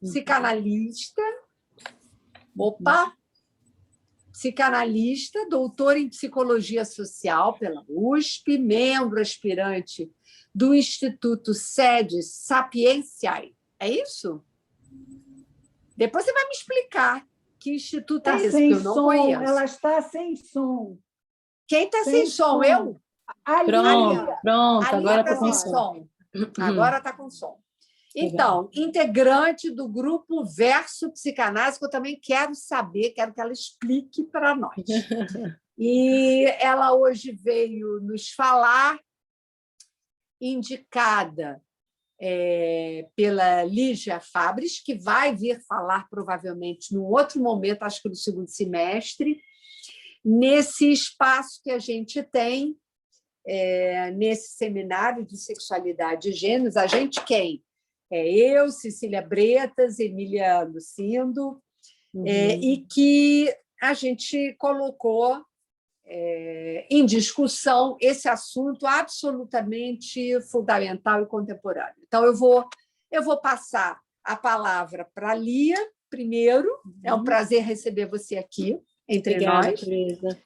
psicanalista, psicanalista, doutor em psicologia social pela USP, membro aspirante do Instituto Sede Sapientiae. É isso? Depois você vai me explicar que instituto é esse, que eu não conheço. Ela está sem som. Quem está sem som? Eu? Pronto, agora está sem som. Agora está com som. Então, integrante do grupo Verso Psicanálise, que eu também quero saber, quero que ela explique para nós. E ela hoje veio nos falar, indicada pela Lígia Fabres, que vai vir falar provavelmente num outro momento, acho que no segundo semestre, nesse espaço que a gente tem, nesse seminário de sexualidade e gêneros. A gente quem? Eu, Cecília Bretas, Emília Lucindo, e que a gente colocou em discussão esse assunto absolutamente fundamental e contemporâneo. Então, eu vou passar a palavra para a Lia primeiro. É um prazer receber você aqui entre nós. Teresa.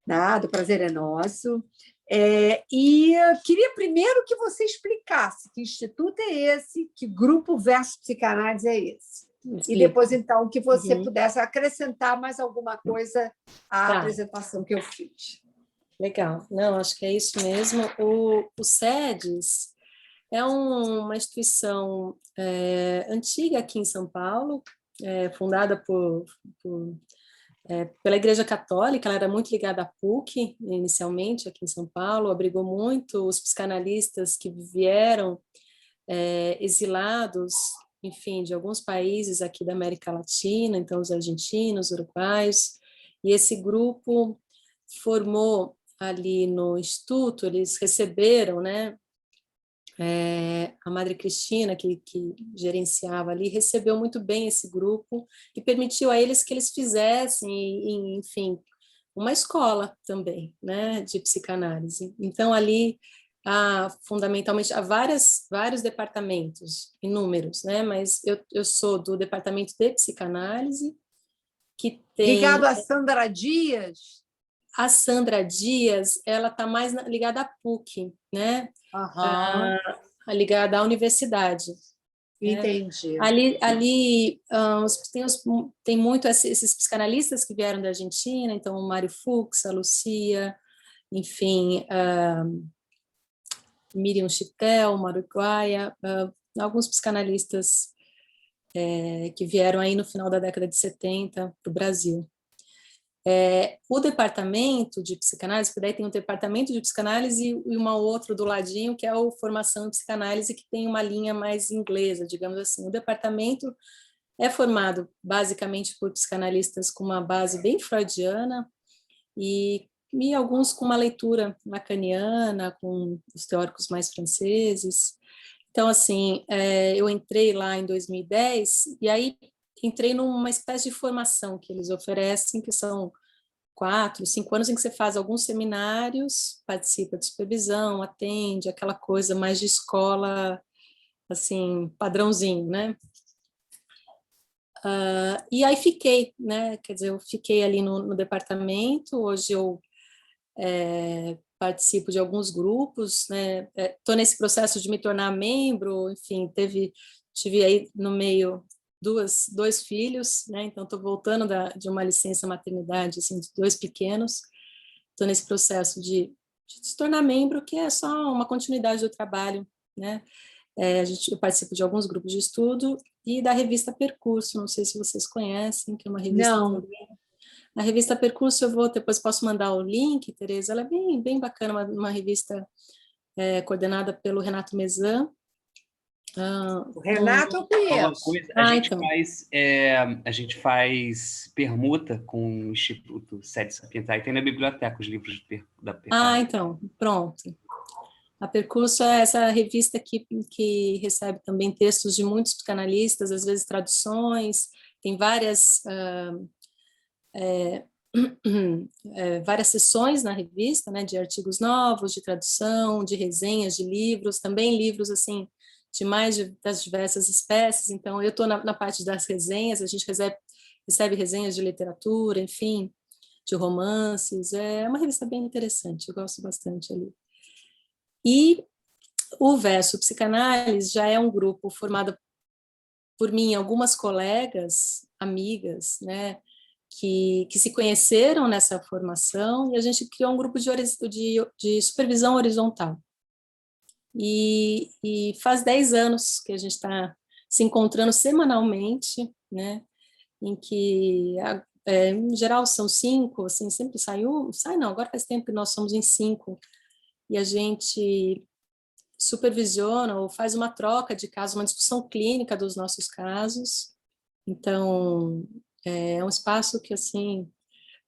Nada, o prazer é nosso. E eu queria primeiro que você explicasse que instituto é esse, que grupo Verso Psicanálise é esse. E depois, então, que você pudesse acrescentar mais alguma coisa à apresentação que eu fiz. Legal. Não, acho que é isso mesmo. O SEDES é uma instituição antiga aqui em São Paulo, fundada pela Igreja Católica. Ela era muito ligada à PUC, inicialmente, aqui em São Paulo, abrigou muito os psicanalistas que vieram exilados, enfim, de alguns países aqui da América Latina, então os argentinos, uruguaios, e esse grupo formou ali no Instituto, eles receberam, né, a Madre Cristina, que gerenciava ali, recebeu muito bem esse grupo e permitiu a eles que eles fizessem, enfim, uma escola também, né, de psicanálise. Então, ali, fundamentalmente, há vários departamentos, inúmeros, né, mas eu sou do departamento de psicanálise, que tem... Ligado a Sandra Dias? A Sandra Dias, ela está mais ligada à PUC, né? Ligada à universidade. Entendi. Né? Ali tem muito esses psicanalistas que vieram da Argentina, então o Mário Fux, a Lucia, enfim, Miriam Chitel, uma uruguaia, alguns psicanalistas que vieram aí no final da década de 70 para o Brasil. O departamento de psicanálise, porque daí tem um departamento de psicanálise e uma outra do ladinho, que é o formação em psicanálise, que tem uma linha mais inglesa, digamos assim. O departamento é formado basicamente por psicanalistas com uma base bem freudiana e alguns com uma leitura lacaniana, com os teóricos mais franceses. Então, assim, eu entrei lá em 2010 e aí entrei numa espécie de formação que eles oferecem, que são 4, 5 anos em que você faz alguns seminários, participa de supervisão, atende, aquela coisa mais de escola, assim, padrãozinho, né? E aí fiquei, né? Quer dizer, eu fiquei ali no departamento, hoje eu participo de alguns grupos, né? Estou nesse processo de me tornar membro, enfim, tive aí no meio dois filhos, né? Então estou voltando de uma licença maternidade, assim, de 2 pequenos. Estou nesse processo de se tornar membro, que é só uma continuidade do trabalho, né? Eu participo de alguns grupos de estudo e da revista Percurso, não sei se vocês conhecem, que é uma revista também. A revista Percurso, depois posso mandar o link, Teresa, ela é bem, bem bacana, uma revista coordenada pelo Renato Mezan. O Renato eu conheço. A gente faz permuta com o Instituto Sede Sapientiae, tem na biblioteca os livros da Percurso. Então, pronto. A Percurso é essa revista que recebe também textos de muitos psicanalistas, às vezes traduções, tem várias sessões na revista, né, de artigos novos, de tradução, de resenhas de livros, também livros assim das diversas espécies. Então, eu estou na parte das resenhas, a gente recebe resenhas de literatura, enfim, de romances. É uma revista bem interessante, eu gosto bastante ali. E o Verso Psicanálise já é um grupo formado por mim, algumas colegas, amigas, né, que se conheceram nessa formação, e a gente criou um grupo de supervisão horizontal. E faz 10 anos que a gente está se encontrando semanalmente, né, em que, em geral, são 5, assim, sempre sai um, não, agora faz tempo que nós somos em 5, e a gente supervisiona ou faz uma troca de casos, uma discussão clínica dos nossos casos. Então, é um espaço que, assim,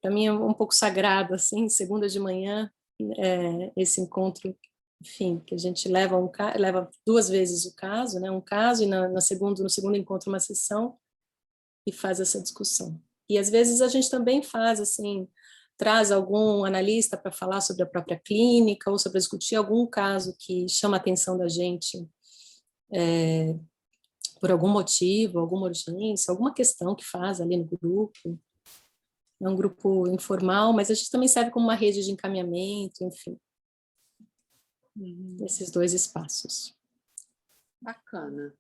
para mim é um pouco sagrado, assim, segunda de manhã, esse encontro, enfim, que a gente leva 2 vezes o caso, né, um caso, e no segundo encontro uma sessão, e faz essa discussão. E às vezes a gente também faz, assim, traz algum analista para falar sobre a própria clínica ou sobre discutir algum caso que chama a atenção da gente por algum motivo, alguma urgência, alguma questão que faz ali no grupo. É um grupo informal, mas a gente também serve como uma rede de encaminhamento, enfim. Esses 2 espaços. Bacana.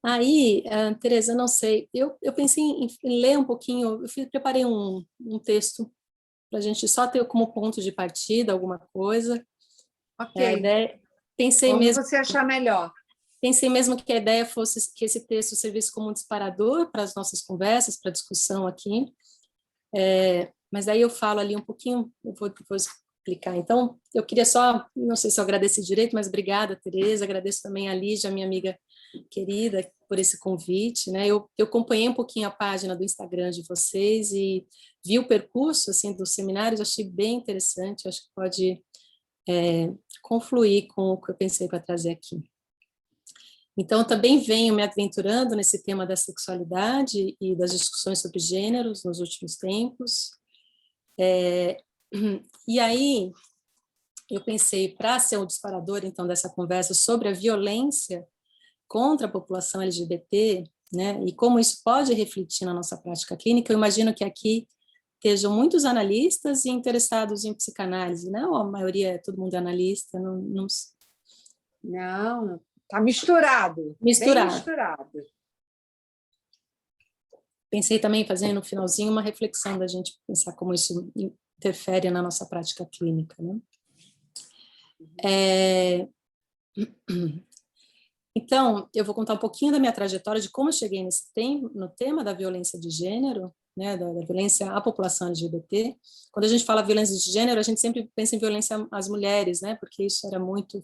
Aí, Tereza, não sei, eu pensei em ler um pouquinho, preparei um texto para a gente só ter como ponto de partida alguma coisa. Ok. A ideia, Como você achar melhor. Pensei mesmo que a ideia fosse que esse texto servisse como um disparador para as nossas conversas, para a discussão aqui. Mas daí eu falo ali um pouquinho, eu vou depois explicar. Então, eu queria só, não sei se eu agradeci direito, mas obrigada, Tereza, agradeço também a Lígia, minha amiga querida, por esse convite, né? Eu acompanhei um pouquinho a página do Instagram de vocês e vi o percurso, assim, dos seminários, achei bem interessante, acho que pode confluir com o que eu pensei para trazer aqui. Então, eu também venho me aventurando nesse tema da sexualidade e das discussões sobre gêneros nos últimos tempos. E aí, eu pensei, para ser o disparador, então, dessa conversa sobre a violência contra a população LGBT, né, e como isso pode refletir na nossa prática clínica, eu imagino que aqui estejam muitos analistas e interessados em psicanálise, né? Ou a maioria, todo mundo é analista, não... Não, está misturado. Bem misturado. Pensei também em fazer no finalzinho uma reflexão da gente pensar como isso interfere na nossa prática clínica, né? Então, eu vou contar um pouquinho da minha trajetória, de como eu cheguei no tema da violência de gênero, né, da violência à população LGBT. Quando a gente fala violência de gênero, a gente sempre pensa em violência às mulheres, né, porque isso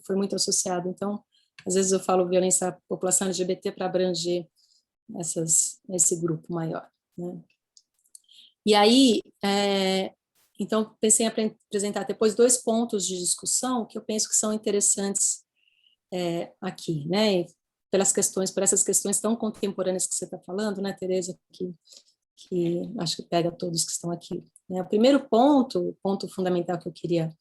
foi muito associado. Então, às vezes eu falo violência à população LGBT para abranger esse grupo maior, né. E aí, então, pensei em apresentar depois 2 pontos de discussão que eu penso que são interessantes aqui, né, por essas questões tão contemporâneas que você está falando, né, Tereza, que acho que pega todos que estão aqui, né. O primeiro ponto, o ponto fundamental que eu queria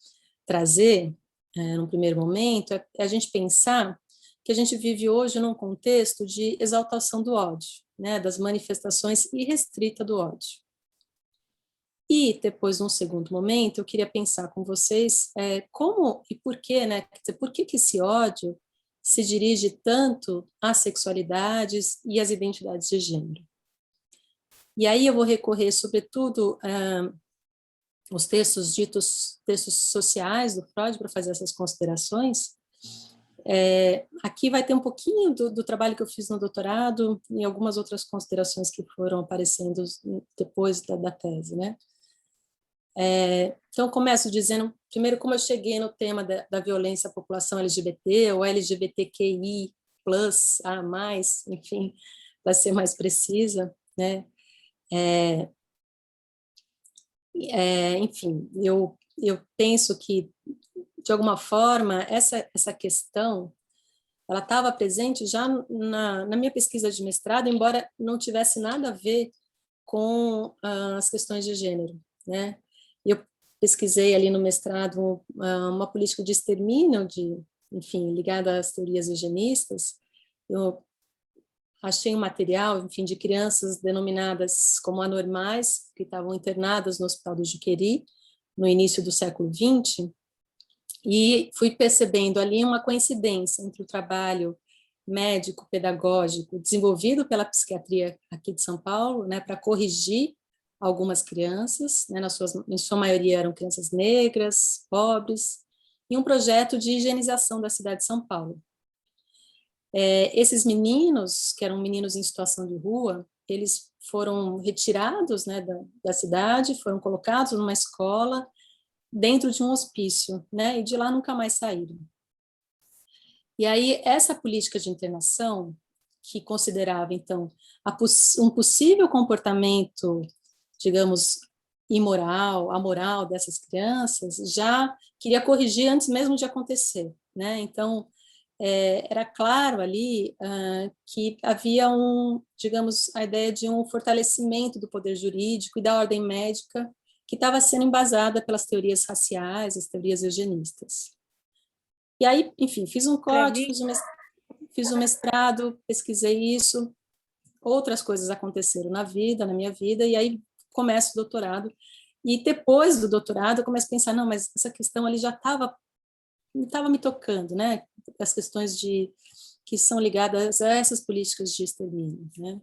trazer, num primeiro momento, é a gente pensar que a gente vive hoje num contexto de exaltação do ódio, né, das manifestações irrestritas do ódio. E depois, num segundo momento, eu queria pensar com vocês como e por quê, né? Quer dizer, por que esse ódio se dirige tanto às sexualidades e às identidades de gênero? E aí eu vou recorrer, sobretudo, os textos sociais do Freud para fazer essas considerações. Aqui vai ter um pouquinho do trabalho que eu fiz no doutorado e algumas outras considerações que foram aparecendo depois da tese, né? Então, começo dizendo, primeiro, como eu cheguei no tema da violência à população LGBT, ou LGBTQI+, A+, enfim, para ser mais precisa, né? Enfim, eu penso que, de alguma forma, essa questão, ela estava presente já na minha pesquisa de mestrado, embora não tivesse nada a ver com as questões de gênero, né? Eu pesquisei ali no mestrado uma política de extermínio, enfim, ligada às teorias eugenistas, eu achei um material, enfim, de crianças denominadas como anormais, que estavam internadas no Hospital do Juqueri, no início do século XX, e fui percebendo ali uma coincidência entre o trabalho médico-pedagógico desenvolvido pela psiquiatria aqui de São Paulo, né, para corrigir algumas crianças, né, em sua maioria eram crianças negras, pobres, e um projeto de higienização da cidade de São Paulo. Esses meninos, que eram meninos em situação de rua, eles foram retirados, né, da cidade, foram colocados numa escola, dentro de um hospício, né, e de lá nunca mais saíram. E aí, essa política de internação, que considerava, então, um possível comportamento, digamos, imoral, amoral dessas crianças, já queria corrigir antes mesmo de acontecer, né? Então, era claro ali que havia digamos, a ideia de um fortalecimento do poder jurídico e da ordem médica que estava sendo embasada pelas teorias raciais, as teorias eugenistas. E aí, enfim, fiz um corte, fiz um mestrado, pesquisei isso, outras coisas aconteceram na minha vida, e aí começo o doutorado. E depois do doutorado, eu começo a pensar, não, mas essa questão ali já estava me tocando, né? As questões que são ligadas a essas políticas de extermínio, né?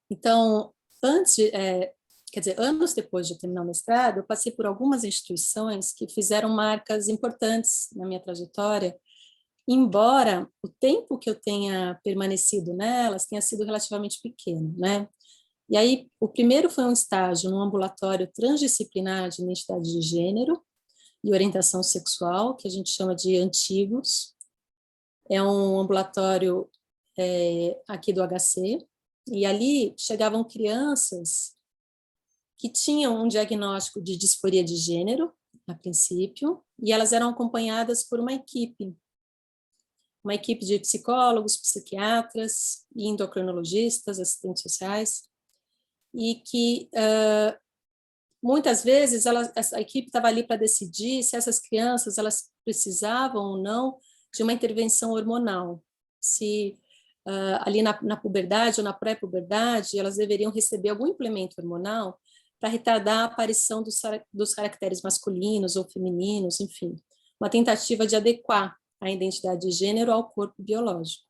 Então, anos depois de terminar o mestrado, eu passei por algumas instituições que fizeram marcas importantes na minha trajetória, embora o tempo que eu tenha permanecido nelas tenha sido relativamente pequeno, né? E aí, o primeiro foi um estágio num ambulatório transdisciplinar de identidade de gênero e orientação sexual, que a gente chama de Antigos. É um ambulatório aqui do HC, e ali chegavam crianças que tinham um diagnóstico de disforia de gênero, a princípio, e elas eram acompanhadas por uma equipe de psicólogos, psiquiatras, endocrinologistas, assistentes sociais, e que muitas vezes a equipe estava ali para decidir se essas crianças elas precisavam ou não de uma intervenção hormonal, se ali na puberdade ou na pré-puberdade elas deveriam receber algum implemento hormonal para retardar a aparição dos caracteres masculinos ou femininos, enfim, uma tentativa de adequar a identidade de gênero ao corpo biológico.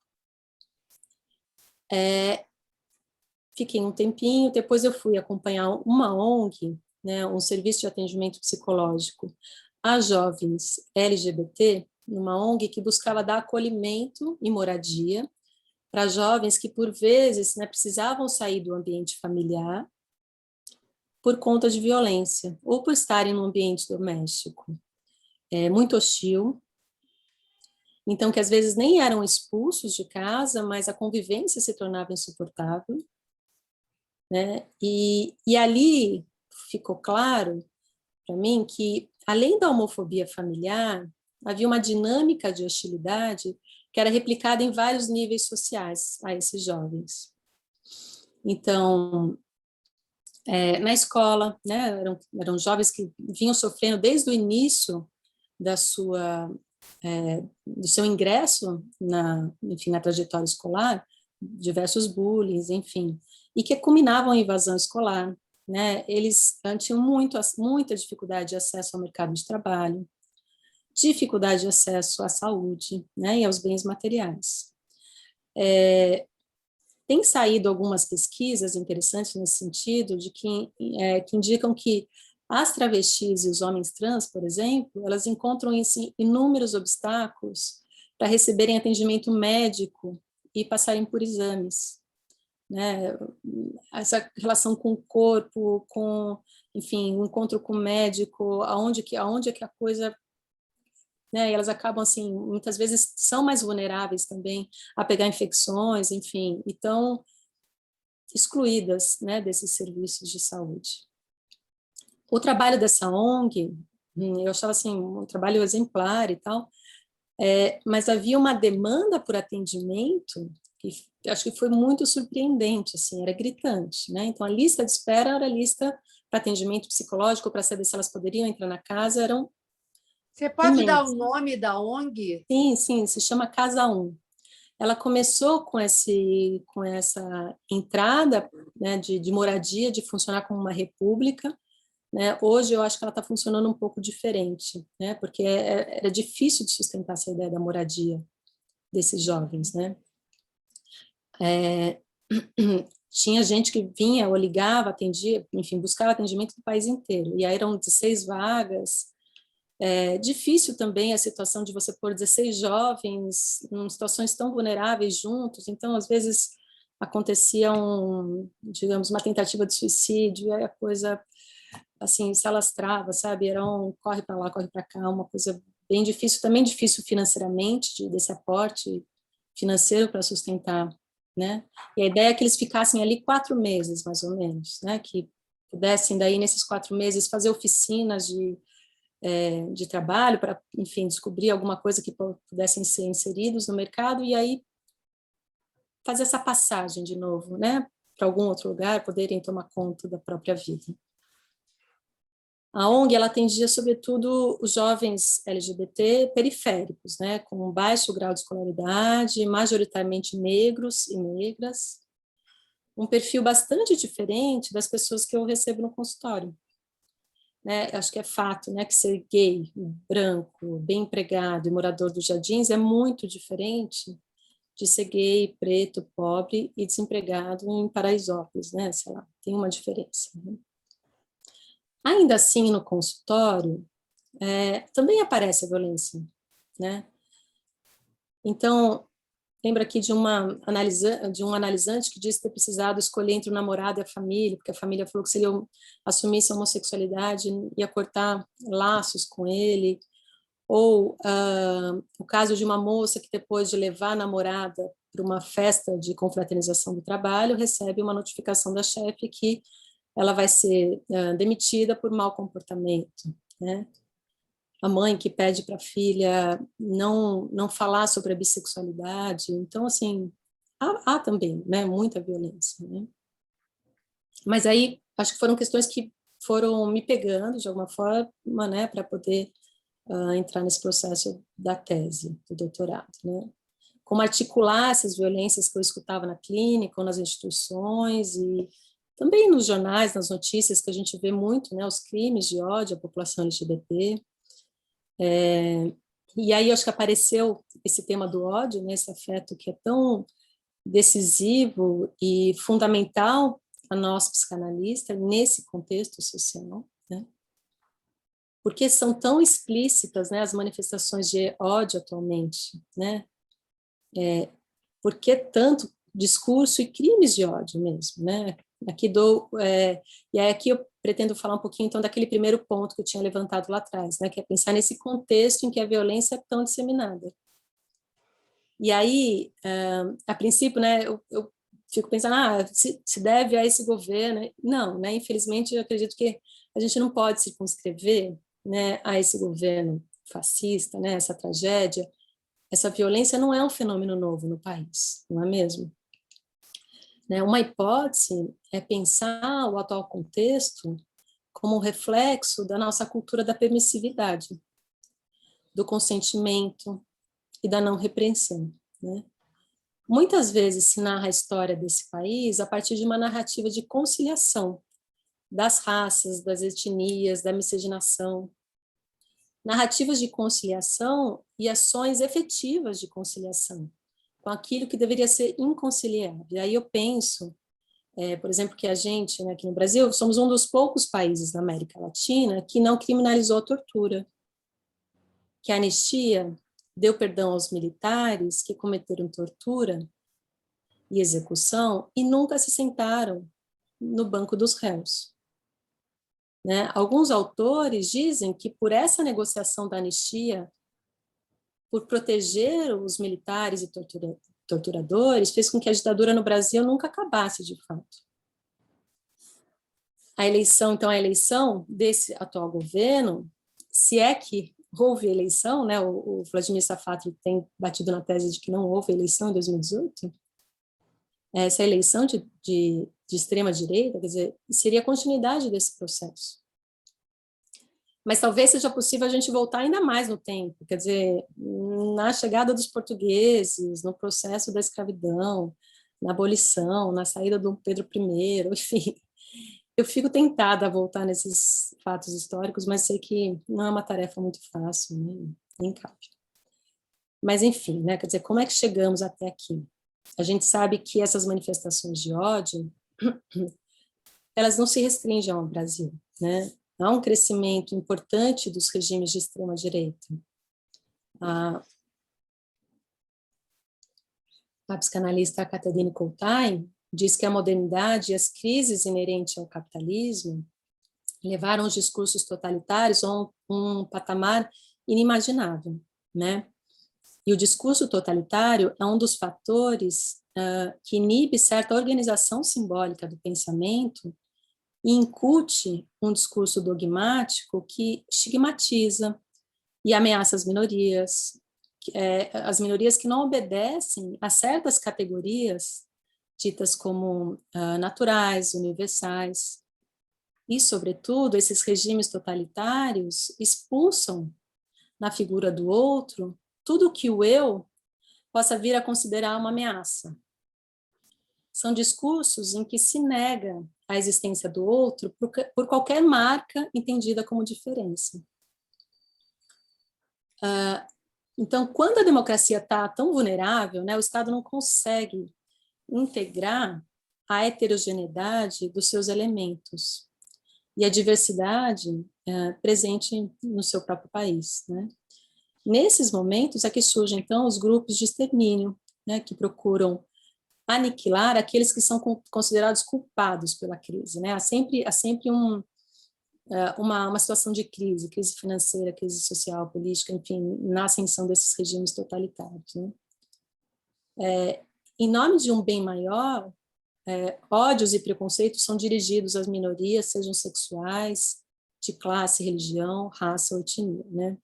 Fiquei um tempinho, depois eu fui acompanhar uma ONG, né, um serviço de atendimento psicológico a jovens LGBT, numa ONG que buscava dar acolhimento e moradia para jovens que, por vezes, né, precisavam sair do ambiente familiar por conta de violência, ou por estarem no ambiente doméstico muito hostil, então que às vezes nem eram expulsos de casa, mas a convivência se tornava insuportável, né? E ali ficou claro para mim que, além da homofobia familiar, havia uma dinâmica de hostilidade que era replicada em vários níveis sociais a esses jovens. Então, na escola, né, eram jovens que vinham sofrendo desde o início do seu ingresso na trajetória escolar, diversos bullying, enfim, e que culminavam em invasão escolar, né? Eles tinham muita dificuldade de acesso ao mercado de trabalho, dificuldade de acesso à saúde, né, e aos bens materiais. Tem saído algumas pesquisas interessantes nesse sentido, que indicam que as travestis e os homens trans, por exemplo, elas encontram inúmeros obstáculos para receberem atendimento médico e passarem por exames, né? Essa relação com o corpo, enfim, o encontro com o médico, aonde é que a coisa, né? E elas acabam assim, muitas vezes são mais vulneráveis também a pegar infecções, enfim, e estão excluídas, né, desses serviços de saúde. O trabalho dessa ONG, eu achava assim um trabalho exemplar e tal, mas havia uma demanda por atendimento que acho que foi muito surpreendente, assim, era gritante, né? Então a lista de espera era a lista para atendimento psicológico, para saber se elas poderiam entrar na casa, eram Você pode dar imensas. o nome da ONG? Sim, se chama Casa 1. ela começou com essa entrada, né, de moradia, de funcionar como uma república, né? Hoje eu acho que ela está funcionando um pouco diferente, né? Porque era difícil de sustentar essa ideia da moradia desses jovens, né? Tinha gente que vinha ou ligava, atendia, enfim, buscava atendimento do país inteiro, e aí eram 16 vagas. É difícil também a situação de você pôr 16 jovens em situações tão vulneráveis juntos, então, às vezes, acontecia digamos, uma tentativa de suicídio, e aí a coisa, assim, se alastrava, sabe? Era corre para lá, corre para cá, uma coisa bem difícil, também difícil financeiramente, desse aporte financeiro para sustentar, né? E a ideia é que eles ficassem ali 4 meses, mais ou menos, né? Que pudessem, daí, nesses 4 meses, fazer oficinas de trabalho para, enfim, descobrir alguma coisa que pudessem ser inseridos no mercado e aí fazer essa passagem de novo, né? Para algum outro lugar, poderem tomar conta da própria vida. A ONG, ela atendia, sobretudo, os jovens LGBT periféricos, né, com baixo grau de escolaridade, majoritariamente negros e negras, um perfil bastante diferente das pessoas que eu recebo no consultório. Né, acho que é fato, né, que ser gay, branco, bem empregado e morador dos Jardins é muito diferente de ser gay, preto, pobre e desempregado em Paraisópolis, né, sei lá, tem uma diferença, né? Ainda assim, no consultório, também aparece a violência, né? Então, lembro aqui de um analisante que disse ter precisado escolher entre o namorado e a família, porque a família falou que se ele assumisse a homossexualidade, ia cortar laços com ele. Ou o caso de uma moça que, depois de levar a namorada para uma festa de confraternização do trabalho, recebe uma notificação da chefe que ela vai ser demitida por mau comportamento, né? A mãe que pede para a filha não falar sobre a bissexualidade. Então, assim, há também, né, muita violência, né? Mas aí, acho que foram questões que foram me pegando, de alguma forma, né, para poder entrar nesse processo da tese, do doutorado, né? Como articular essas violências que eu escutava na clínica ou nas instituições e também nos jornais, nas notícias que a gente vê muito, né, os crimes de ódio à população LGBT. E aí acho que apareceu esse tema do ódio, né, esse afeto que é tão decisivo e fundamental a nós psicanalistas nesse contexto social, né? Porque são tão explícitas, né, as manifestações de ódio atualmente, né? Por que tanto discurso e crimes de ódio mesmo, né? E aí aqui eu pretendo falar um pouquinho, então, daquele primeiro ponto que eu tinha levantado lá atrás, né? Que é pensar nesse contexto em que a violência é tão disseminada. E aí, a princípio, né, eu fico pensando, se deve a esse governo. Não, né? Infelizmente, eu acredito que a gente não pode circunscrever, né, a esse governo fascista, né, essa tragédia. Essa violência não é um fenômeno novo no país, não é mesmo? Né, uma hipótese é pensar o atual contexto como um reflexo da nossa cultura da permissividade, do consentimento e da não repreensão, né? Muitas vezes se narra a história desse país a partir de uma narrativa de conciliação das raças, das etnias, da miscigenação, narrativas de conciliação e ações efetivas de conciliação com aquilo que deveria ser inconciliável. E aí eu penso, por exemplo, que a gente, né, aqui no Brasil, somos um dos poucos países da América Latina que não criminalizou a tortura, que a anistia deu perdão aos militares que cometeram tortura e execução e nunca se sentaram no banco dos réus. Né? Alguns autores dizem que por essa negociação da anistia, por proteger os militares e torturadores, fez com que a ditadura no Brasil nunca acabasse de fato. A eleição desse atual governo, se é que houve eleição, né? O Vladimir Safatli tem batido na tese de que não houve eleição em 2018, essa eleição de extrema-direita, quer dizer, seria a continuidade desse processo. Mas talvez seja possível a gente voltar ainda mais no tempo, quer dizer, na chegada dos portugueses, no processo da escravidão, na abolição, na saída do Pedro I, enfim. Eu fico tentada a voltar nesses fatos históricos, mas sei que não é uma tarefa muito fácil, né? Nem cabe. Mas, enfim, né? Quer dizer, como é que chegamos até aqui? A gente sabe que essas manifestações de ódio, elas não se restringem ao Brasil, né? Há um crescimento importante dos regimes de extrema-direita. A psicanalista Catherine Coltain diz que a modernidade e as crises inerentes ao capitalismo levaram os discursos totalitários a um patamar inimaginável, né? E o discurso totalitário é um dos fatores que inibe certa organização simbólica do pensamento e incute um discurso dogmático que estigmatiza e ameaça as minorias que não obedecem a certas categorias ditas como naturais, universais. E, sobretudo, esses regimes totalitários expulsam na figura do outro tudo que o eu possa vir a considerar uma ameaça. São discursos em que se nega a existência do outro por qualquer marca entendida como diferença. Então, quando a democracia está tão vulnerável, né, o Estado não consegue integrar a heterogeneidade dos seus elementos e a diversidade presente no seu próprio país, né? Nesses momentos é que surgem, então, os grupos de extermínio, né, que procuram aniquilar aqueles que são considerados culpados pela crise, né? Há sempre uma situação de crise financeira, crise social, política, enfim, na ascensão desses regimes totalitários, né? Em nome de um bem maior, ódios e preconceitos são dirigidos às minorias, sejam sexuais, de classe, religião, raça ou etnia, né?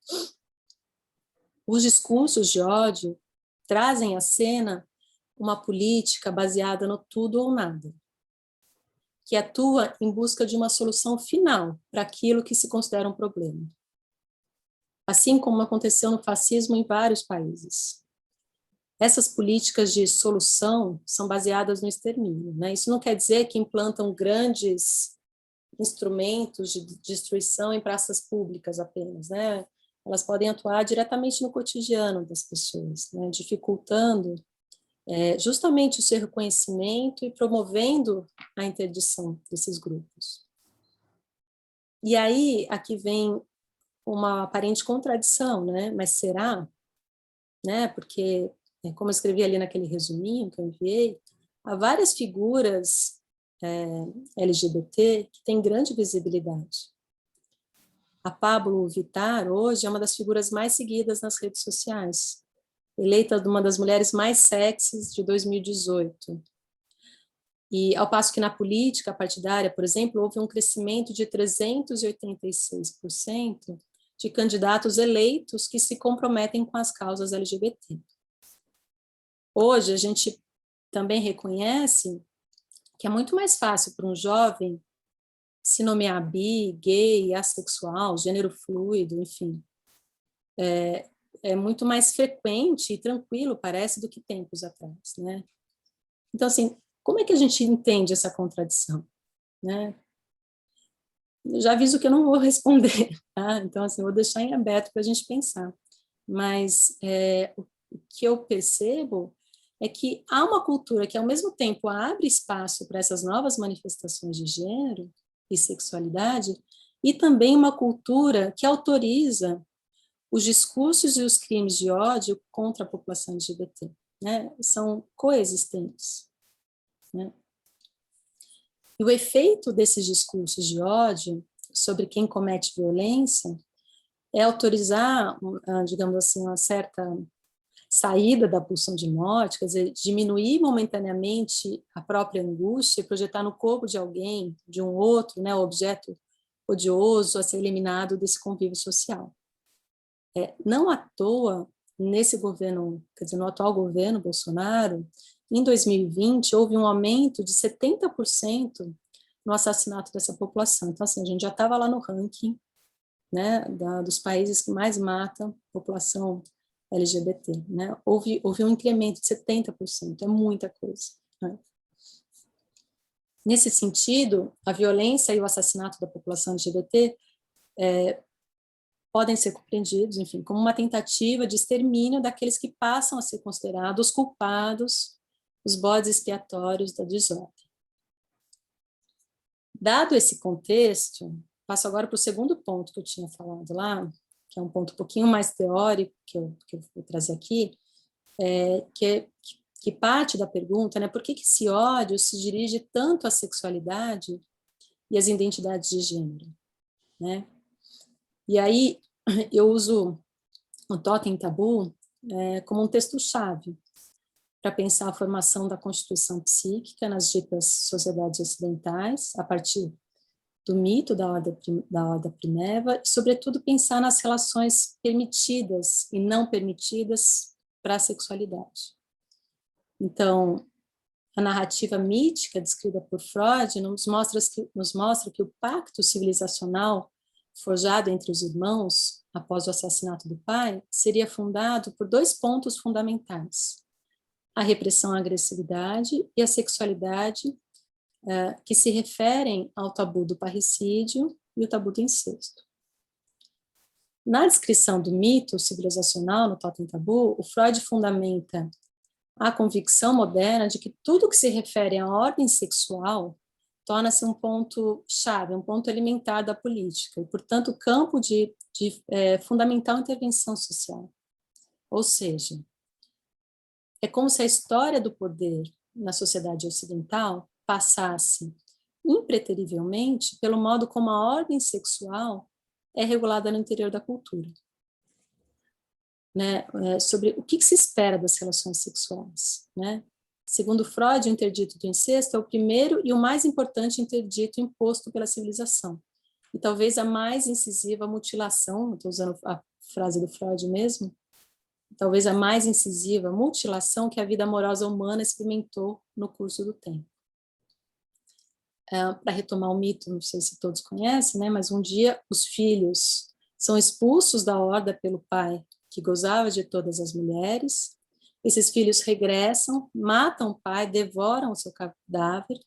Os discursos de ódio trazem à cena uma política baseada no tudo ou nada, que atua em busca de uma solução final para aquilo que se considera um problema. Assim como aconteceu no fascismo em vários países. Essas políticas de solução são baseadas no extermínio, né? Isso não quer dizer que implantam grandes instrumentos de destruição em praças públicas apenas, né? Elas podem atuar diretamente no cotidiano das pessoas, né? Dificultando justamente o seu reconhecimento e promovendo a interdição desses grupos. E aí, aqui vem uma aparente contradição, né? Mas será? Né? Porque, como eu escrevi ali naquele resuminho que eu enviei, há várias figuras LGBT que têm grande visibilidade. A Pabllo Vittar, hoje, é uma das figuras mais seguidas nas redes sociais, eleita uma das mulheres mais sexys de 2018. E, ao passo que na política partidária, por exemplo, houve um crescimento de 386% de candidatos eleitos que se comprometem com as causas LGBT. Hoje, a gente também reconhece que é muito mais fácil para um jovem se nomear bi, gay, assexual, gênero fluido, enfim. É muito mais frequente e tranquilo, parece, do que tempos atrás, né? Então, assim, como é que a gente entende essa contradição, né? Eu já aviso que eu não vou responder, tá? Então, assim, eu vou deixar em aberto para a gente pensar. Mas o que eu percebo é que há uma cultura que, ao mesmo tempo, abre espaço para essas novas manifestações de gênero e sexualidade, e também uma cultura que autoriza os discursos e os crimes de ódio contra a população LGBT, né? São coexistentes, né? E o efeito desses discursos de ódio sobre quem comete violência é autorizar, digamos assim, uma certa saída da pulsão de morte, quer dizer, diminuir momentaneamente a própria angústia e projetar no corpo de alguém, de um outro, né, o objeto odioso a ser eliminado desse convívio social. Não à toa, nesse governo, quer dizer, no atual governo Bolsonaro, em 2020, houve um aumento de 70% no assassinato dessa população. Então, assim, a gente já estava lá no ranking, né, dos países que mais matam população LGBT, né? Houve um incremento de 70%, é muita coisa, né? Nesse sentido, a violência e o assassinato da população LGBT podem ser compreendidos, enfim, como uma tentativa de extermínio daqueles que passam a ser considerados os culpados, os bodes expiatórios da desordem. Dado esse contexto, passo agora para o segundo ponto que eu tinha falado lá, que é um ponto um pouquinho mais teórico, que eu vou trazer aqui, que parte da pergunta, né, por que esse ódio se dirige tanto à sexualidade e às identidades de gênero, né? E aí eu uso o Totem Tabu como um texto-chave para pensar a formação da constituição psíquica nas ditas sociedades ocidentais, a partir do mito da Horda Primeva, e, sobretudo, pensar nas relações permitidas e não permitidas para a sexualidade. Então, a narrativa mítica descrita por Freud nos mostra que o pacto civilizacional forjado entre os irmãos após o assassinato do pai seria fundado por 2 pontos fundamentais: a repressão à agressividade e a sexualidade, que se referem ao tabu do parricídio e o tabu do incesto. Na descrição do mito civilizacional no Totem Tabu, o Freud fundamenta a convicção moderna de que tudo que se refere à ordem sexual torna-se um ponto-chave, um ponto elementar da política, e, portanto, campo de fundamental intervenção social. Ou seja, é como se a história do poder na sociedade ocidental passasse impreterivelmente pelo modo como a ordem sexual é regulada no interior da cultura. Né, sobre o que se espera das relações sexuais, né? Segundo Freud, o interdito do incesto é o primeiro e o mais importante interdito imposto pela civilização, e talvez a mais incisiva mutilação, estou usando a frase do Freud mesmo, talvez a mais incisiva mutilação que a vida amorosa humana experimentou no curso do tempo. Para retomar o mito, não sei se todos conhecem, né, mas um dia os filhos são expulsos da horda pelo pai, que gozava de todas as mulheres. Esses filhos regressam, matam o pai, devoram o seu cadáver,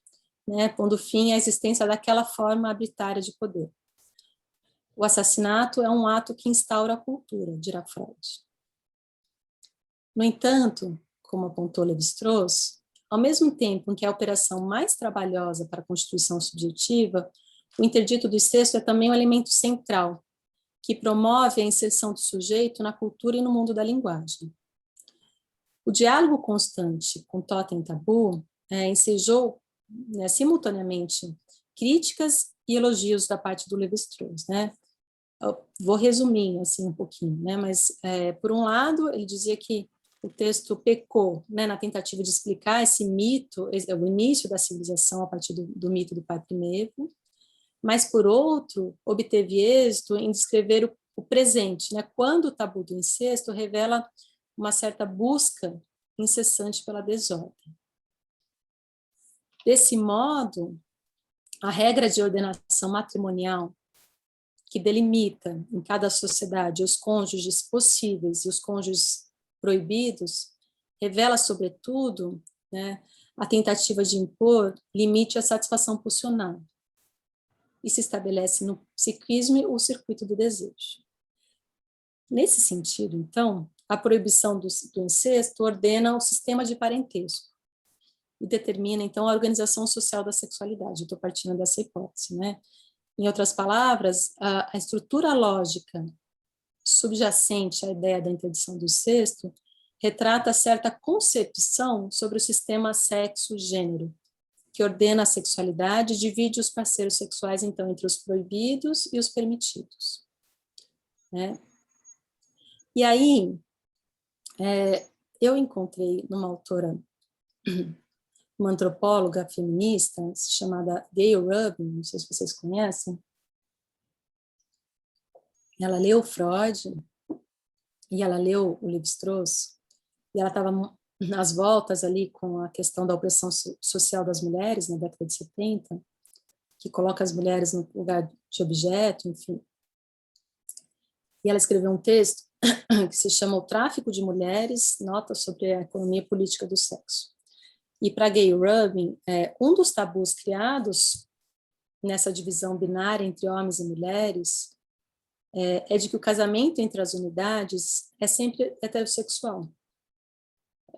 né, pondo fim à existência daquela forma arbitrária de poder. O assassinato é um ato que instaura a cultura, dirá Freud. No entanto, como apontou Lévi-Strauss, ao mesmo tempo em que a operação mais trabalhosa para a constituição subjetiva, o interdito do incesto é também um elemento central, que promove a inserção do sujeito na cultura e no mundo da linguagem. O diálogo constante com Totem Tabu ensejou, né, simultaneamente críticas e elogios da parte do Lévi-Strauss, né? Eu vou resumir assim um pouquinho, né? Mas por um lado ele dizia que o texto pecou, né, na tentativa de explicar esse mito, o início da civilização a partir do mito do pai Primevo, mas, por outro, obteve êxito em descrever o presente, né, quando o tabu do incesto revela uma certa busca incessante pela desordem. Desse modo, a regra de ordenação matrimonial, que delimita em cada sociedade os cônjuges possíveis e os cônjuges proibidos, revela, sobretudo, né, a tentativa de impor limite à satisfação pulsional, e se estabelece no psiquismo o circuito do desejo. Nesse sentido, então, a proibição do incesto ordena o sistema de parentesco e determina, então, a organização social da sexualidade. Estou partindo dessa hipótese, né? Em outras palavras, a estrutura lógica subjacente à ideia da interdição do incesto retrata certa concepção sobre o sistema sexo-gênero, que ordena a sexualidade e divide os parceiros sexuais, então, entre os proibidos e os permitidos. Né? E aí, eu encontrei numa autora, uma antropóloga feminista, chamada Gayle Rubin, não sei se vocês conhecem. Ela leu Freud, e ela leu o Lévi-Strauss, e ela estava nas voltas ali com a questão da opressão social das mulheres na década de 70, que coloca as mulheres no lugar de objeto, enfim. e ela escreveu um texto que se chama O Tráfico de Mulheres, Notas sobre a Economia Política do Sexo. E para Gayle Rubin, um dos tabus criados nessa divisão binária entre homens e mulheres é de que o casamento entre as unidades é sempre heterossexual.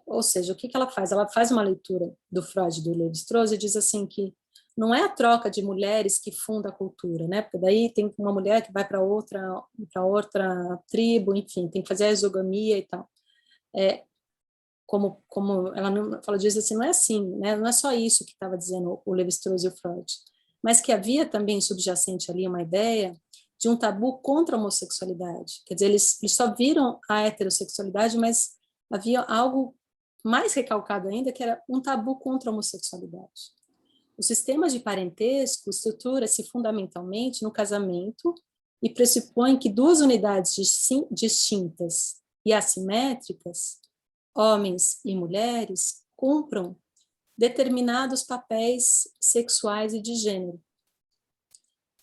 Ou seja, o que ela faz? Ela faz uma leitura do Freud e do Lévi-Strauss e diz assim que não é a troca de mulheres que funda a cultura, né? Porque daí tem uma mulher que vai para outra tribo, enfim, tem que fazer a exogamia e tal. Como ela diz assim, não é assim, né? Não é só isso que estava dizendo o Lévi-Strauss e o Freud, mas que havia também subjacente ali uma ideia de um tabu contra a homossexualidade. Quer dizer, eles só viram a heterossexualidade, mas havia algo mais recalcado ainda, que era um tabu contra a homossexualidade. O sistema de parentesco estrutura-se fundamentalmente no casamento e pressupõe que duas unidades distintas e assimétricas, homens e mulheres, cumpram determinados papéis sexuais e de gênero.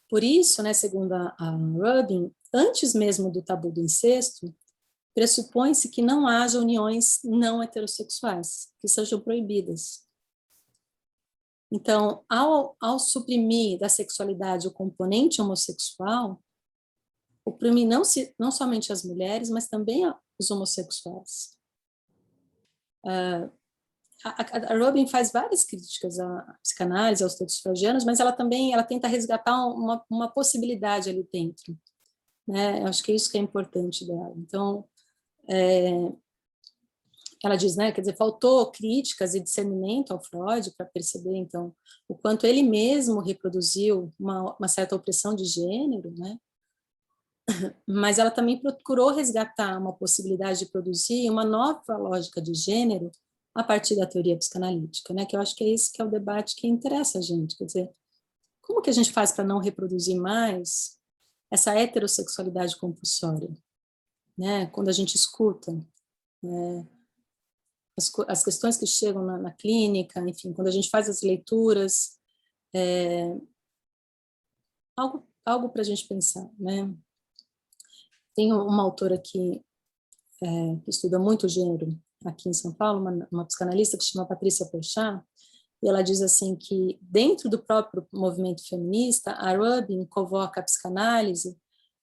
Por isso, né, segundo a Rubin, antes mesmo do tabu do incesto, pressupõe-se que não haja uniões não heterossexuais, que sejam proibidas. Então, ao suprimir da sexualidade o componente homossexual, oprime não somente as mulheres, mas também os homossexuais. A Rubin faz várias críticas à psicanálise, aos textos freudianos, mas ela tenta resgatar uma possibilidade ali dentro, né? Eu acho que é isso que é importante dela. Então, ela diz, né, quer dizer, faltou críticas e discernimento ao Freud para perceber, então, o quanto ele mesmo reproduziu uma certa opressão de gênero, né? Mas ela também procurou resgatar uma possibilidade de produzir uma nova lógica de gênero a partir da teoria psicanalítica, né? Que eu acho que é esse que é o debate que interessa a gente, quer dizer, como que a gente faz para não reproduzir mais essa heterossexualidade compulsória, né? Quando a gente escuta as questões que chegam na clínica, enfim, quando a gente faz as leituras, algo para a gente pensar, né? Tem uma autora que estuda muito gênero aqui em São Paulo, uma psicanalista que se chama Patrícia Porchat, e ela diz assim que dentro do próprio movimento feminista, a Rubin convoca a psicanálise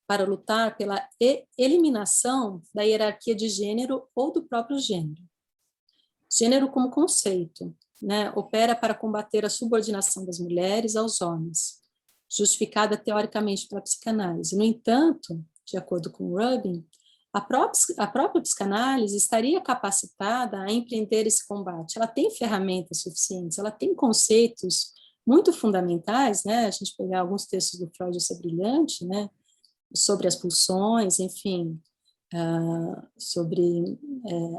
para lutar pela eliminação da hierarquia de gênero ou do próprio gênero. Gênero como conceito, né, opera para combater a subordinação das mulheres aos homens, justificada teoricamente pela psicanálise. No entanto, de acordo com Rubin, a própria psicanálise estaria capacitada a empreender esse combate. Ela tem ferramentas suficientes, ela tem conceitos muito fundamentais, né? A gente pegar alguns textos do Freud, isso é brilhante, né? Sobre as pulsões, enfim, sobre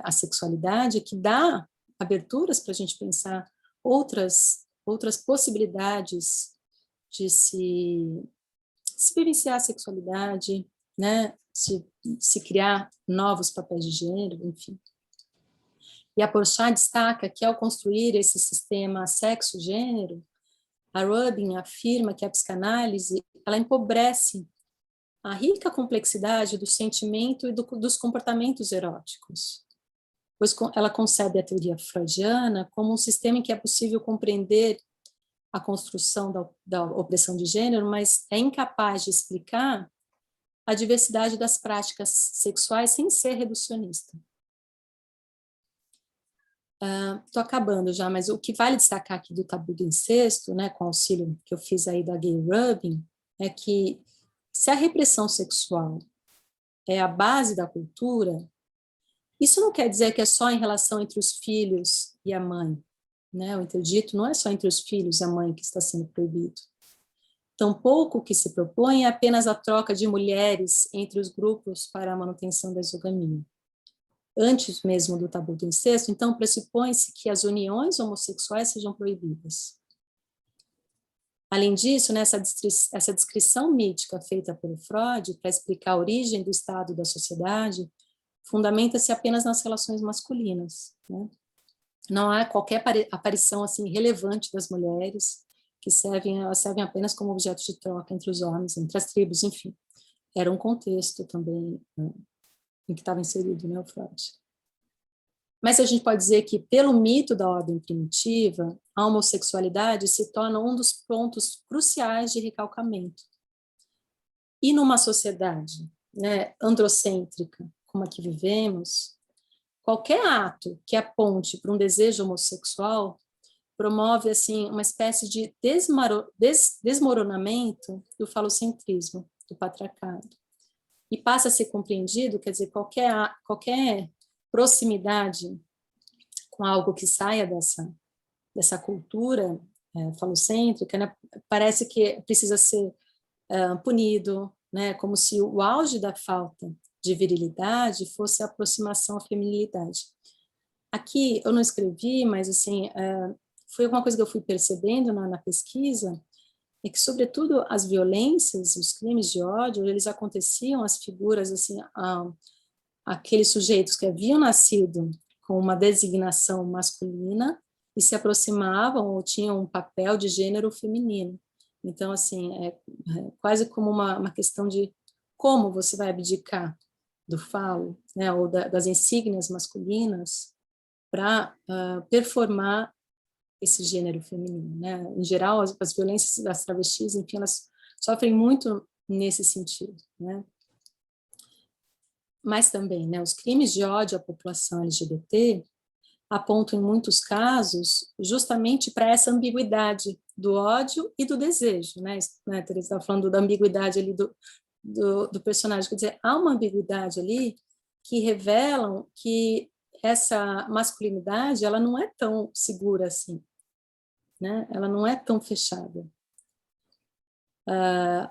a sexualidade, que dá aberturas para a gente pensar outras possibilidades de se vivenciar a sexualidade, né? Se criar novos papéis de gênero, enfim. E a Porchat destaca que, ao construir esse sistema sexo-gênero, a Rubin afirma que a psicanálise ela empobrece a rica complexidade do sentimento e dos comportamentos eróticos, pois ela concebe a teoria freudiana como um sistema em que é possível compreender a construção da opressão de gênero, mas é incapaz de explicar a diversidade das práticas sexuais sem ser reducionista. Estou acabando já, mas o que vale destacar aqui do tabu do incesto, né, com o auxílio que eu fiz aí da Gayle Rubin, é que se a repressão sexual é a base da cultura, isso não quer dizer que é só em relação entre os filhos e a mãe, né? O interdito não é só entre os filhos e a mãe que está sendo proibido. Tampouco o que se propõe é apenas a troca de mulheres entre os grupos para a manutenção da exogamia. Antes mesmo do tabu do incesto, então, pressupõe-se que as uniões homossexuais sejam proibidas. Além disso, né, essa descrição mítica feita pelo Freud para explicar a origem do estado da sociedade fundamenta-se apenas nas relações masculinas, né? Não há qualquer aparição assim relevante das mulheres, que servem apenas como objetos de troca entre os homens, entre as tribos, enfim. era um contexto também, né, em que estava inserido, né, o Freud. Mas a gente pode dizer que, pelo mito da ordem primitiva, a homossexualidade se torna um dos pontos cruciais de recalcamento. E numa sociedade, né, androcêntrica, como a que vivemos, qualquer ato que aponte para um desejo homossexual promove assim uma espécie de desmoronamento do falocentrismo, do patriarcado. E passa a ser compreendido, quer dizer, qualquer proximidade com algo que saia dessa cultura falocêntrica, né, parece que precisa ser punido, né, como se o auge da falta de virilidade fosse a aproximação à feminilidade. Aqui eu não escrevi, mas assim, foi alguma coisa que eu fui percebendo na pesquisa, é que, sobretudo, as violências, os crimes de ódio, eles aconteciam às figuras, assim, aqueles sujeitos que haviam nascido com uma designação masculina e se aproximavam ou tinham um papel de gênero feminino. Então, assim, é quase como uma questão de como você vai abdicar do falo, né, ou das insígnias masculinas para performar esse gênero feminino, né? Em geral, as violências das travestis, enfim, elas sofrem muito nesse sentido, né? Mas também, né, os crimes de ódio à população LGBT apontam, em muitos casos, justamente para essa ambiguidade do ódio e do desejo, né? Teresa estava falando da ambiguidade ali do personagem, quer dizer, há uma ambiguidade ali que revelam que essa masculinidade, ela não é tão segura assim, né? Ela não é tão fechada.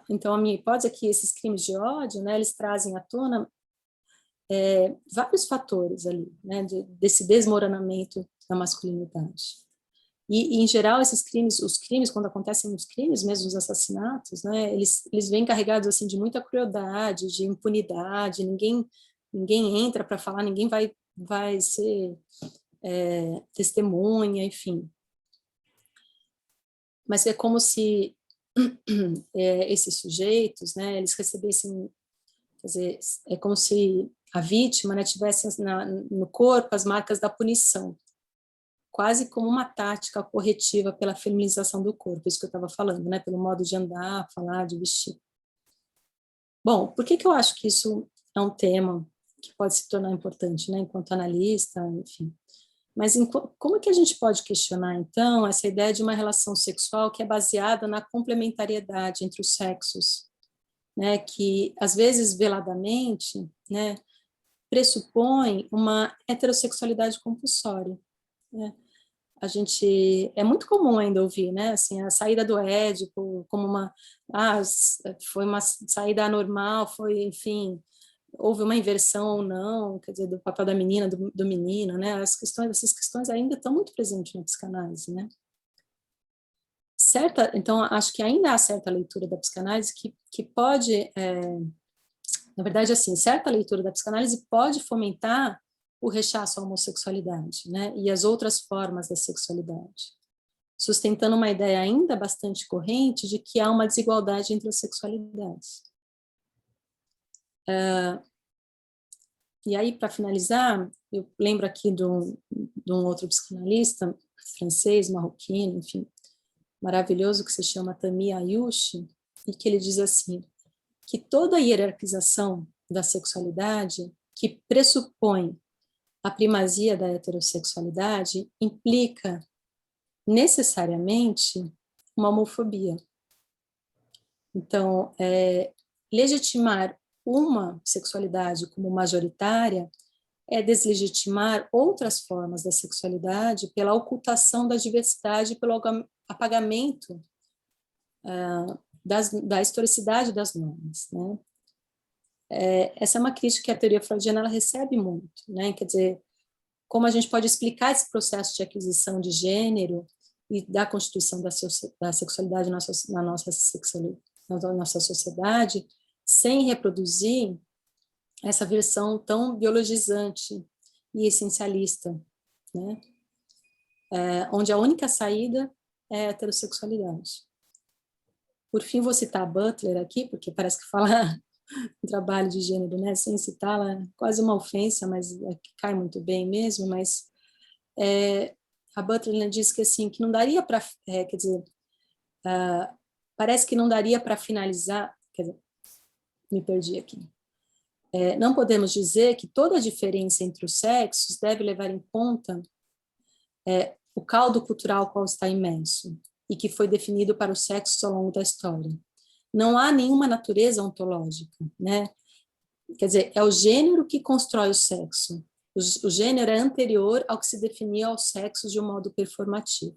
Então, a minha hipótese é que esses crimes de ódio, né, eles trazem à tona vários fatores ali, né, desse desmoronamento da masculinidade. E, em geral, os crimes, quando acontecem os crimes, mesmo os assassinatos, né, eles vêm carregados assim de muita crueldade, de impunidade, ninguém entra para falar, ninguém vai ser testemunha, enfim. Mas é como se esses sujeitos, né, eles recebessem, quer dizer, é como se a vítima, né, tivesse no corpo as marcas da punição, quase como uma tática corretiva pela feminização do corpo, isso que eu estava falando, né, pelo modo de andar, falar, de vestir. Bom, por que eu acho que isso é um tema que pode se tornar importante, né, enquanto analista, enfim. Mas como que a gente pode questionar, então, essa ideia de uma relação sexual que é baseada na complementariedade entre os sexos, né, que, às vezes, veladamente, né, pressupõe uma heterossexualidade compulsória, né? É muito comum ainda ouvir, né, assim, a saída do Édipo como foi uma saída anormal, enfim, houve uma inversão ou não, quer dizer, do papel da menina, do menino, né, essas questões ainda estão muito presentes na psicanálise, né. Então, acho que ainda há certa leitura da psicanálise que pode, na verdade, assim, certa leitura da psicanálise pode fomentar o rechaço à homossexualidade, né, e as outras formas da sexualidade, sustentando uma ideia ainda bastante corrente de que há uma desigualdade entre as sexualidades. E aí, para finalizar, eu lembro aqui de um outro psicanalista francês, marroquino, enfim, maravilhoso, que se chama Tami Ayushi, e que ele diz assim, que toda hierarquização da sexualidade que pressupõe a primazia da heterossexualidade implica necessariamente uma homofobia. Então, legitimar uma sexualidade como majoritária é deslegitimar outras formas da sexualidade pela ocultação da diversidade, pelo apagamento da historicidade das normas, né? Essa é uma crítica que a teoria freudiana ela recebe muito, né? Quer dizer, como a gente pode explicar esse processo de aquisição de gênero e da constituição da sexualidade na nossa sociedade, sem reproduzir essa versão tão biologizante e essencialista, né? Onde a única saída é a heterossexualidade. Por fim, vou citar Butler aqui, porque parece que falar um trabalho de gênero, né? Sem citá-la, quase uma ofensa, mas cai muito bem mesmo, mas a Butler diz que assim, que não daria para, quer dizer, parece que não daria para finalizar, quer dizer, me perdi aqui. Não podemos dizer que toda a diferença entre os sexos deve levar em conta o caldo cultural qual está imerso e que foi definido para os sexos ao longo da história. Não há nenhuma natureza ontológica, né? Quer dizer, é o gênero que constrói o sexo. O gênero é anterior ao que se definia aos sexos de um modo performativo.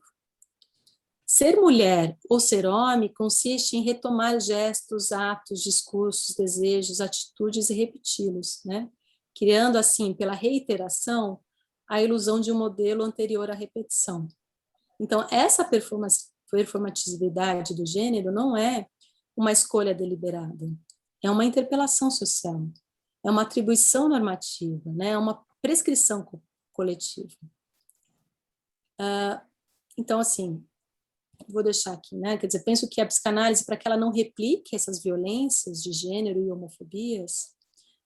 Ser mulher ou ser homem consiste em retomar gestos, atos, discursos, desejos, atitudes e repeti-los, né? Criando, assim, pela reiteração, a ilusão de um modelo anterior à repetição. Então, essa performatividade do gênero não é uma escolha deliberada, é uma interpelação social, é uma atribuição normativa, né? É uma prescrição coletiva. Então, assim, vou deixar aqui, né? Quer dizer, penso que a psicanálise, para que ela não replique essas violências de gênero e homofobias,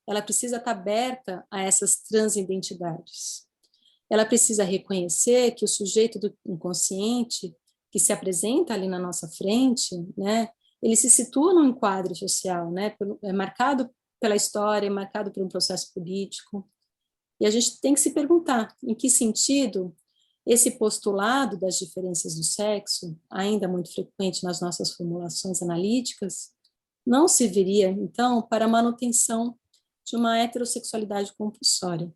ela precisa estar aberta a essas transidentidades. Ela precisa reconhecer que o sujeito do inconsciente que se apresenta ali na nossa frente, né? Ele se situa num enquadro social, né? É marcado pela história, é marcado por um processo político. E a gente tem que se perguntar em que sentido esse postulado das diferenças do sexo, ainda muito frequente nas nossas formulações analíticas, não serviria, então, para a manutenção de uma heterossexualidade compulsória.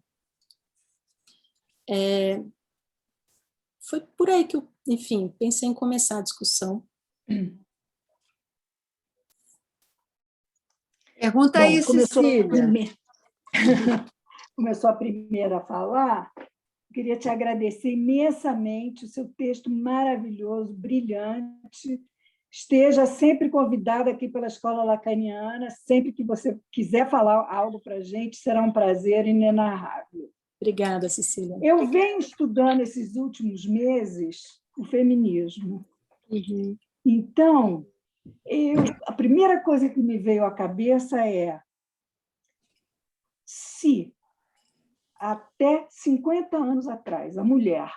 Foi por aí que eu, enfim, pensei em começar a discussão. Pergunta aí, Cecília. Começou a primeira a falar. Queria te agradecer imensamente o seu texto maravilhoso, brilhante. Esteja sempre convidada aqui pela Escola Lacaniana, sempre que você quiser falar algo para a gente, será um prazer inenarrável. Obrigada, Cecília. Eu venho estudando esses últimos meses o feminismo. Uhum. Então, a primeira coisa que me veio à cabeça é se até 50 anos atrás a mulher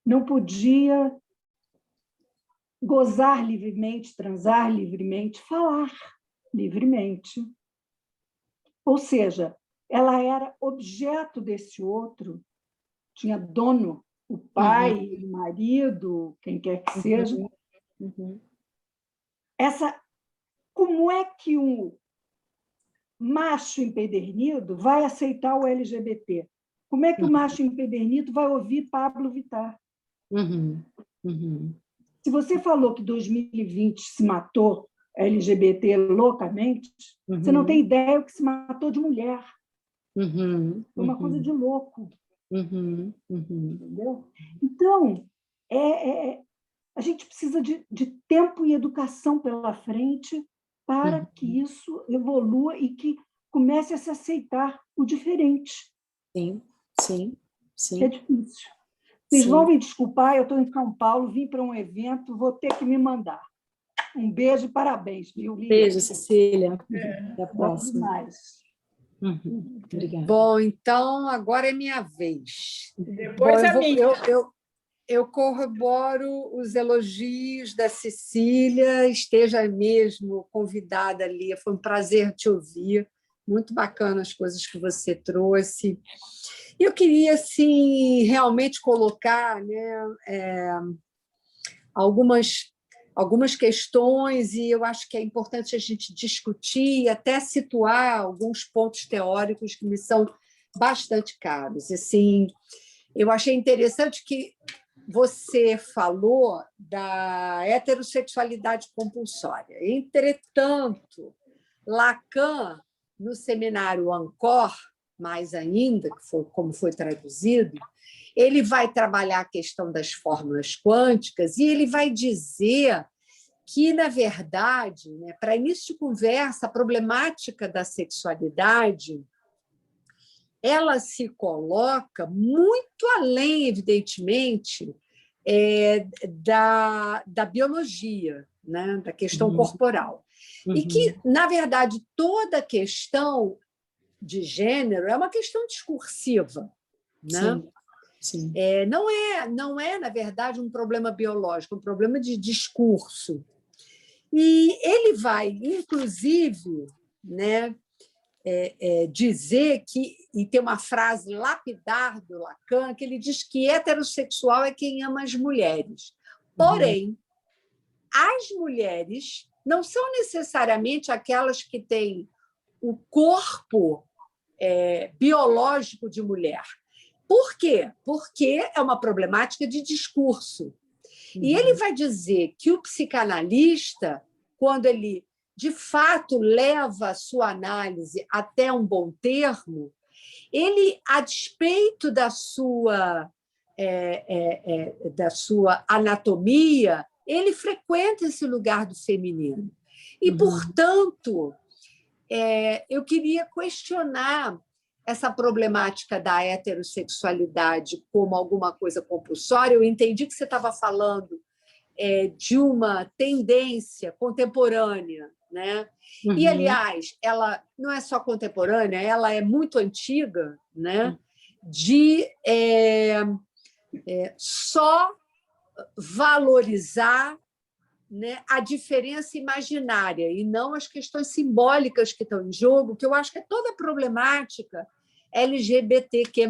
não podia gozar livremente, transar livremente, falar livremente. Ou seja, ela era objeto desse outro, tinha dono, o pai, o marido, quem quer que seja. Como é que o macho empedernido vai aceitar o LGBT? Como é que o macho empedernido vai ouvir Pablo Vittar? Se você falou que 2020 se matou LGBT loucamente, você não tem ideia o que se matou de mulher. Foi uma coisa de louco. Entendeu? Então, a gente precisa de tempo e educação pela frente para que isso evolua e que comece a se aceitar o diferente. Sim. É difícil. Vocês vão me desculpar, eu estou em São Paulo, vim para um evento, vou ter que me mandar. Um beijo e parabéns, viu, Lia? Beijo, Cecília. Até a próxima. Obrigada. Bom, então agora é minha vez. Depois a minha. Eu corroboro os elogios da Cecília, esteja mesmo convidada ali, foi um prazer te ouvir, muito bacana as coisas que você trouxe. Eu queria, assim, realmente colocar, né, algumas questões, e eu acho que é importante a gente discutir e até situar alguns pontos teóricos que me são bastante caros. Assim, eu achei interessante que você falou da heterossexualidade compulsória. Entretanto, Lacan, no seminário Ancor, mais ainda, que foi como foi traduzido, ele vai trabalhar a questão das fórmulas quânticas e ele vai dizer que, na verdade, né, para início de conversa, a problemática da sexualidade ela se coloca muito além, evidentemente, da biologia. né, da questão corporal. E que, na verdade, toda questão de gênero é uma questão discursiva, né? Sim. Não é, na verdade, um problema biológico, é um problema de discurso. E ele vai, inclusive, né, dizer que, e tem uma frase lapidar do Lacan, que ele diz que heterossexual é quem ama as mulheres. Porém, as mulheres não são necessariamente aquelas que têm o corpo biológico de mulher. Por quê? Porque é uma problemática de discurso. E ele vai dizer que o psicanalista, quando ele, de fato, leva a sua análise até um bom termo, ele, a despeito da sua anatomia, ele frequenta esse lugar do feminino. E, portanto, eu queria questionar essa problemática da heterossexualidade como alguma coisa compulsória. Eu entendi que você estava falando de uma tendência contemporânea, né? E, aliás, ela não é só contemporânea, ela é muito antiga, né? De só valorizar, né, a diferença imaginária e não as questões simbólicas que estão em jogo, que eu acho que é toda a problemática LGBTQ+,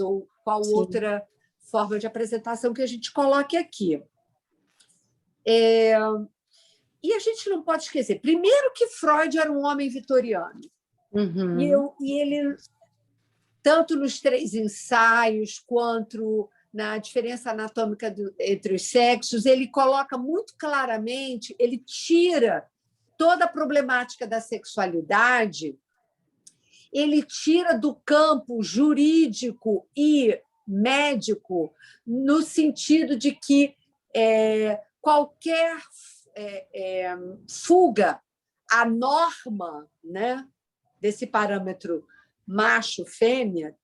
ou qual outra forma de apresentação que a gente coloque aqui. E a gente não pode esquecer, primeiro, que Freud era um homem vitoriano. E ele, tanto nos 3 ensaios, quanto na diferença anatômica entre os sexos, ele coloca muito claramente, ele tira toda a problemática da sexualidade, ele tira do campo jurídico e médico, no sentido de que qualquer fuga à norma, né, desse parâmetro macho-fêmea,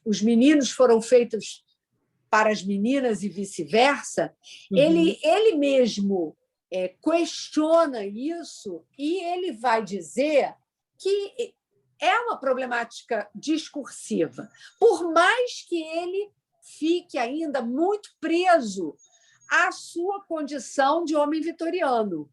os meninos foram feitos para as meninas e vice-versa, ele mesmo questiona isso e ele vai dizer que é uma problemática discursiva, por mais que ele fique ainda muito preso à sua condição de homem vitoriano.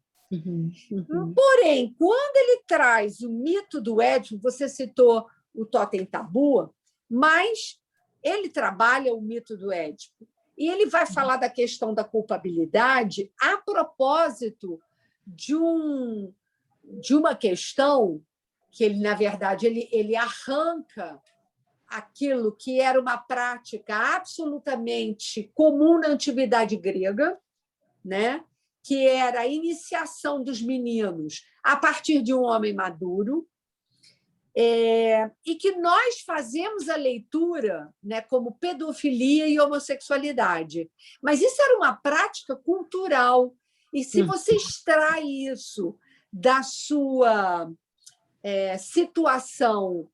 Porém, quando ele traz o mito do Édipo, você citou o Totem Tabu, mas ele trabalha o mito do Édipo. E ele vai falar da questão da culpabilidade a propósito de uma questão que ele, na verdade, ele arranca aquilo que era uma prática absolutamente comum na antiguidade grega, né? Que era a iniciação dos meninos a partir de um homem maduro, e que nós fazemos a leitura, né, como pedofilia e homossexualidade. Mas isso era uma prática cultural. E se você extrai isso da sua situação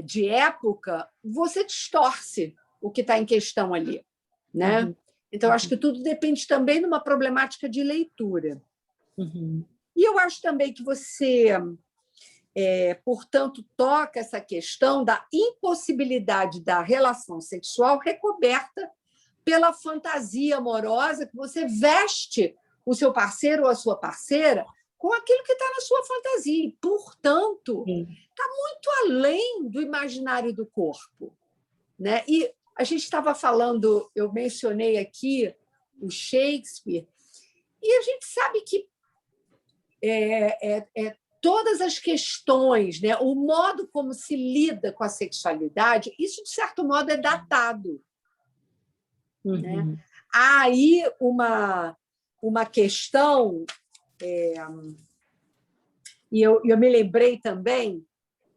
de época, você distorce o que está em questão ali, né? Então, acho que tudo depende também de uma problemática de leitura. E eu acho também que você, portanto, toca essa questão da impossibilidade da relação sexual recoberta pela fantasia amorosa, que você veste o seu parceiro ou a sua parceira com aquilo que está na sua fantasia. E, portanto, está muito além do imaginário do corpo, né? E a gente estava falando, eu mencionei aqui o Shakespeare, e a gente sabe que todas as questões, né, o modo como se lida com a sexualidade, isso, de certo modo, é datado. Né? Há aí uma questão, e eu me lembrei também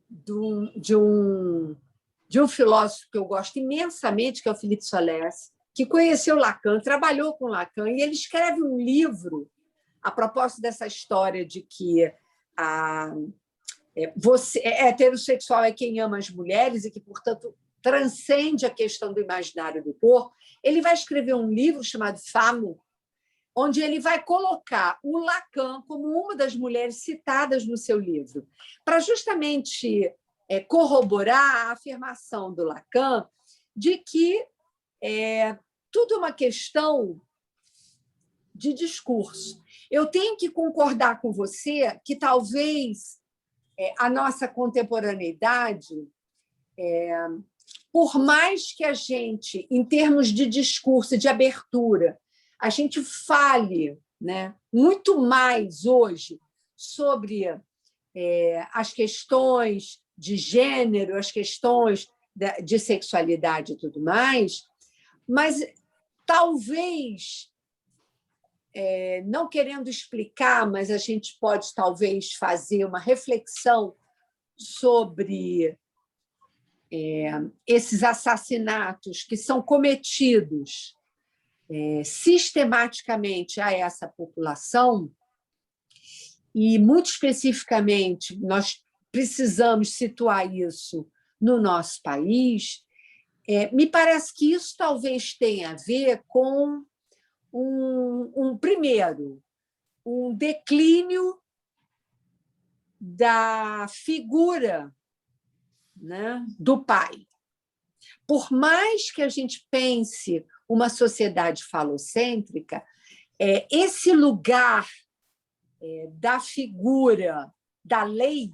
de um filósofo que eu gosto imensamente, que é o Philippe Solers, que conheceu Lacan, trabalhou com Lacan, e ele escreve um livro a propósito dessa história de que você heterossexual é quem ama as mulheres e que, portanto, transcende a questão do imaginário do corpo. Ele vai escrever um livro chamado Famo, onde ele vai colocar o Lacan como uma das mulheres citadas no seu livro, para justamente corroborar a afirmação do Lacan de que tudo é uma questão de discurso. Eu tenho que concordar com você que talvez a nossa contemporaneidade, por mais que a gente, em termos de discurso, de abertura, a gente fale, né, muito mais hoje sobre as questões de gênero, as questões de sexualidade e tudo mais, mas talvez, não querendo explicar, mas a gente pode talvez fazer uma reflexão sobre esses assassinatos que são cometidos sistematicamente a essa população, e, muito especificamente, nós precisamos situar isso no nosso país. Me parece que isso talvez tenha a ver com primeiro, um declínio da figura, né, do pai. Por mais que a gente pense uma sociedade falocêntrica, esse lugar da figura da lei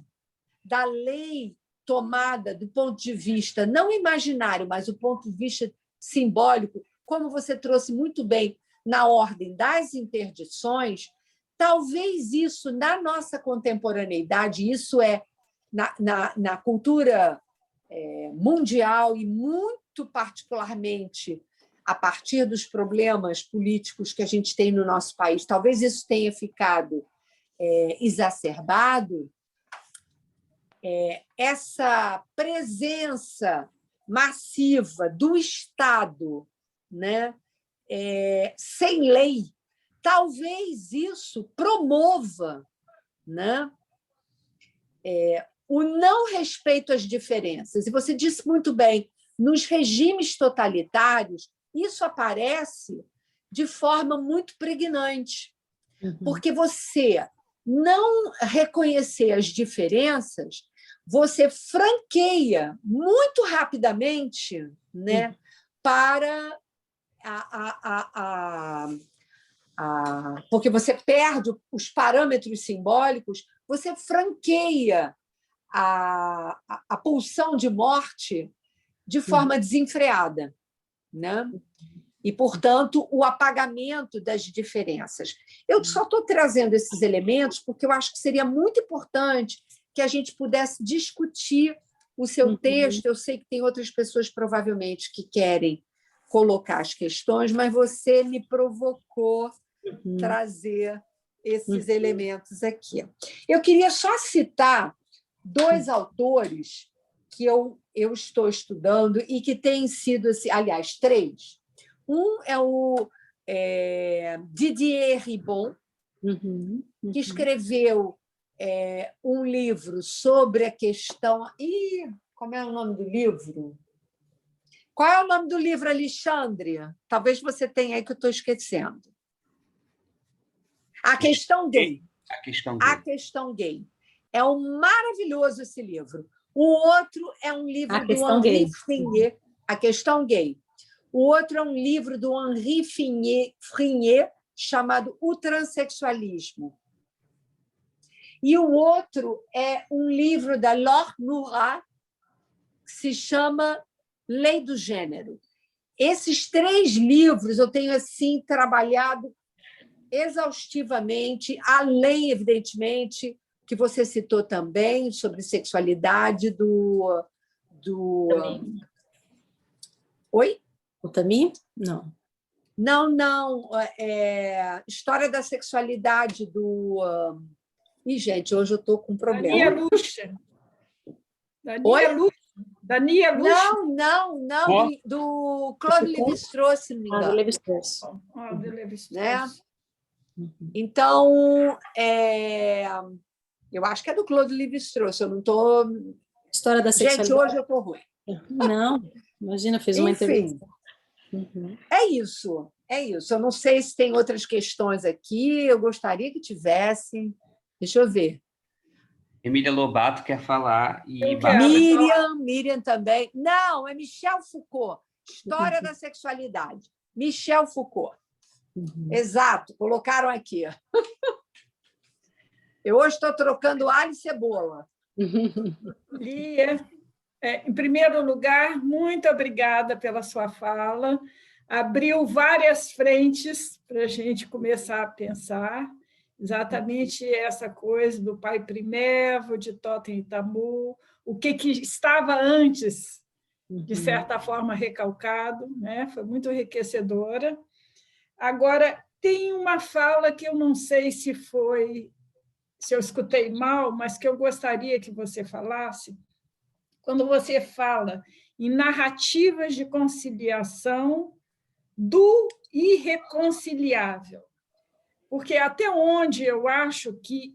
tomada do ponto de vista não imaginário, mas do ponto de vista simbólico, como você trouxe muito bem, na ordem das interdições, talvez isso, na nossa contemporaneidade, isso na cultura mundial e muito particularmente a partir dos problemas políticos que a gente tem no nosso país, talvez isso tenha ficado exacerbado, essa presença massiva do Estado, né, sem lei, talvez isso promova, né, o não respeito às diferenças. E você disse muito bem, nos regimes totalitários, isso aparece de forma muito pregnante, porque você não reconhecer as diferenças, você franqueia muito rapidamente, né, para porque você perde os parâmetros simbólicos, você franqueia a pulsão de morte de forma desenfreada, né? E, portanto, o apagamento das diferenças. Eu só estou trazendo esses elementos porque eu acho que seria muito importante que a gente pudesse discutir o seu texto. Eu sei que tem outras pessoas, provavelmente, que querem colocar as questões, mas você me provocou trazer esses elementos aqui. Eu queria só citar 2 autores que eu estou estudando e que têm sido, aliás, 3. Um é o Didier Ribon, que escreveu um livro sobre a questão... como é o nome do livro? Qual é o nome do livro, Alexandre? Talvez você tenha aí que eu estou esquecendo. A Questão Gay. A Questão Gay. É um maravilhoso esse livro. O outro é um livro do Henri Frignet, A Questão Gay. O outro é um livro do Henri Frignet, chamado O Transsexualismo. E o outro é um livro da Laure Murat, que se chama Lei do Gênero. Esses 3 livros eu tenho assim trabalhado exaustivamente, além, evidentemente, que você citou também, sobre sexualidade do... Oi? O Tami? Não. Não. História da sexualidade do... gente, hoje eu estou com um problema. Dania Lucha. Dania Lucha. Não. Do Claude Lévi-Strauss, se não me engano. Lévi-Strauss. Né? Então, eu acho que é do Claude Lévi-Strauss. Eu não estou... História da sexualidade. Gente, hoje eu estou ruim. Não, imagina, fiz uma entrevista. Uhum. É isso, é isso. Eu não sei se tem outras questões aqui, eu gostaria que tivesse. Deixa eu ver. Emília Lobato quer falar e Eu quero. Miriam também. Não, é Michel Foucault, História da Sexualidade. Michel Foucault. Exato, colocaram aqui. Eu hoje estou trocando alho e cebola. Lia, em primeiro lugar, muito obrigada pela sua fala. Abriu várias frentes para a gente começar a pensar. Exatamente essa coisa do pai primevo, de Totem e Tamu, o que estava antes, de certa forma, recalcado, né? Foi muito enriquecedora. Agora, tem uma fala que eu não sei se eu escutei mal, mas que eu gostaria que você falasse, quando você fala em narrativas de conciliação do irreconciliável. Porque até onde eu acho que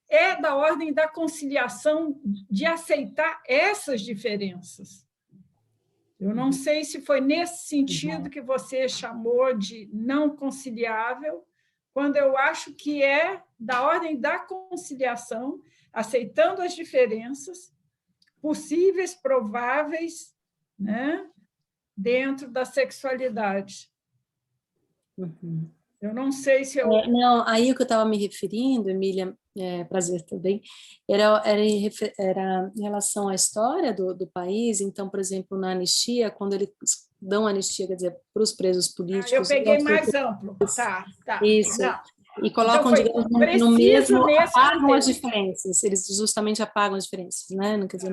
é da ordem da conciliação de aceitar essas diferenças. Eu não sei se foi nesse sentido que você chamou de não conciliável, quando eu acho que é da ordem da conciliação, aceitando as diferenças possíveis, prováveis, né, dentro da sexualidade. Eu não sei se eu... Não, aí o que eu estava me referindo, Emília, prazer também, era em relação à história do país. Então, por exemplo, na anistia, quando eles dão anistia, quer dizer, para os presos políticos... eu peguei mais amplo. Tá. Isso. Não. E colocam, então, digamos, preciso no mesmo... Apagam contexto. as diferenças, eles justamente apagam as diferenças, né? Quer dizer,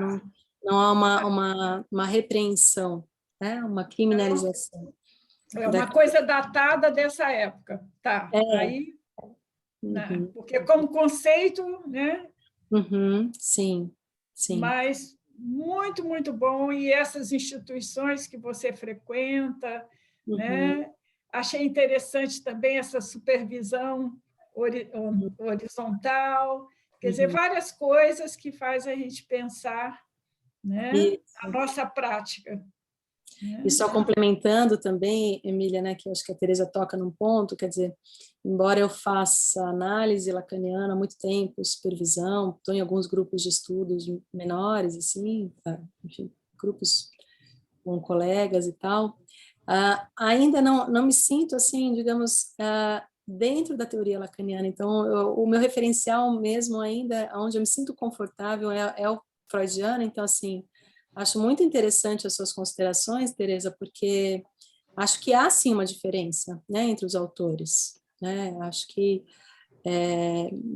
não há uma repreensão, né? Uma criminalização. É uma coisa datada dessa época. Tá. Aí, né? Porque como conceito, né? Sim. Mas muito, muito bom. E essas instituições que você frequenta, né? Achei interessante também essa supervisão horizontal, quer dizer, várias coisas que faz a gente pensar, né? A nossa prática. E só complementando também, Emília, né, que eu acho que a Teresa toca num ponto, quer dizer, embora eu faça análise lacaniana há muito tempo, supervisão, estou em alguns grupos de estudos menores, assim, enfim, grupos com colegas e tal, ainda não me sinto, assim, digamos, dentro da teoria lacaniana. Então, o meu referencial mesmo ainda, onde eu me sinto confortável, é o freudiano. Então, assim, acho muito interessante as suas considerações, Teresa, porque acho que há, sim, uma diferença, né, entre os autores, né? Acho que,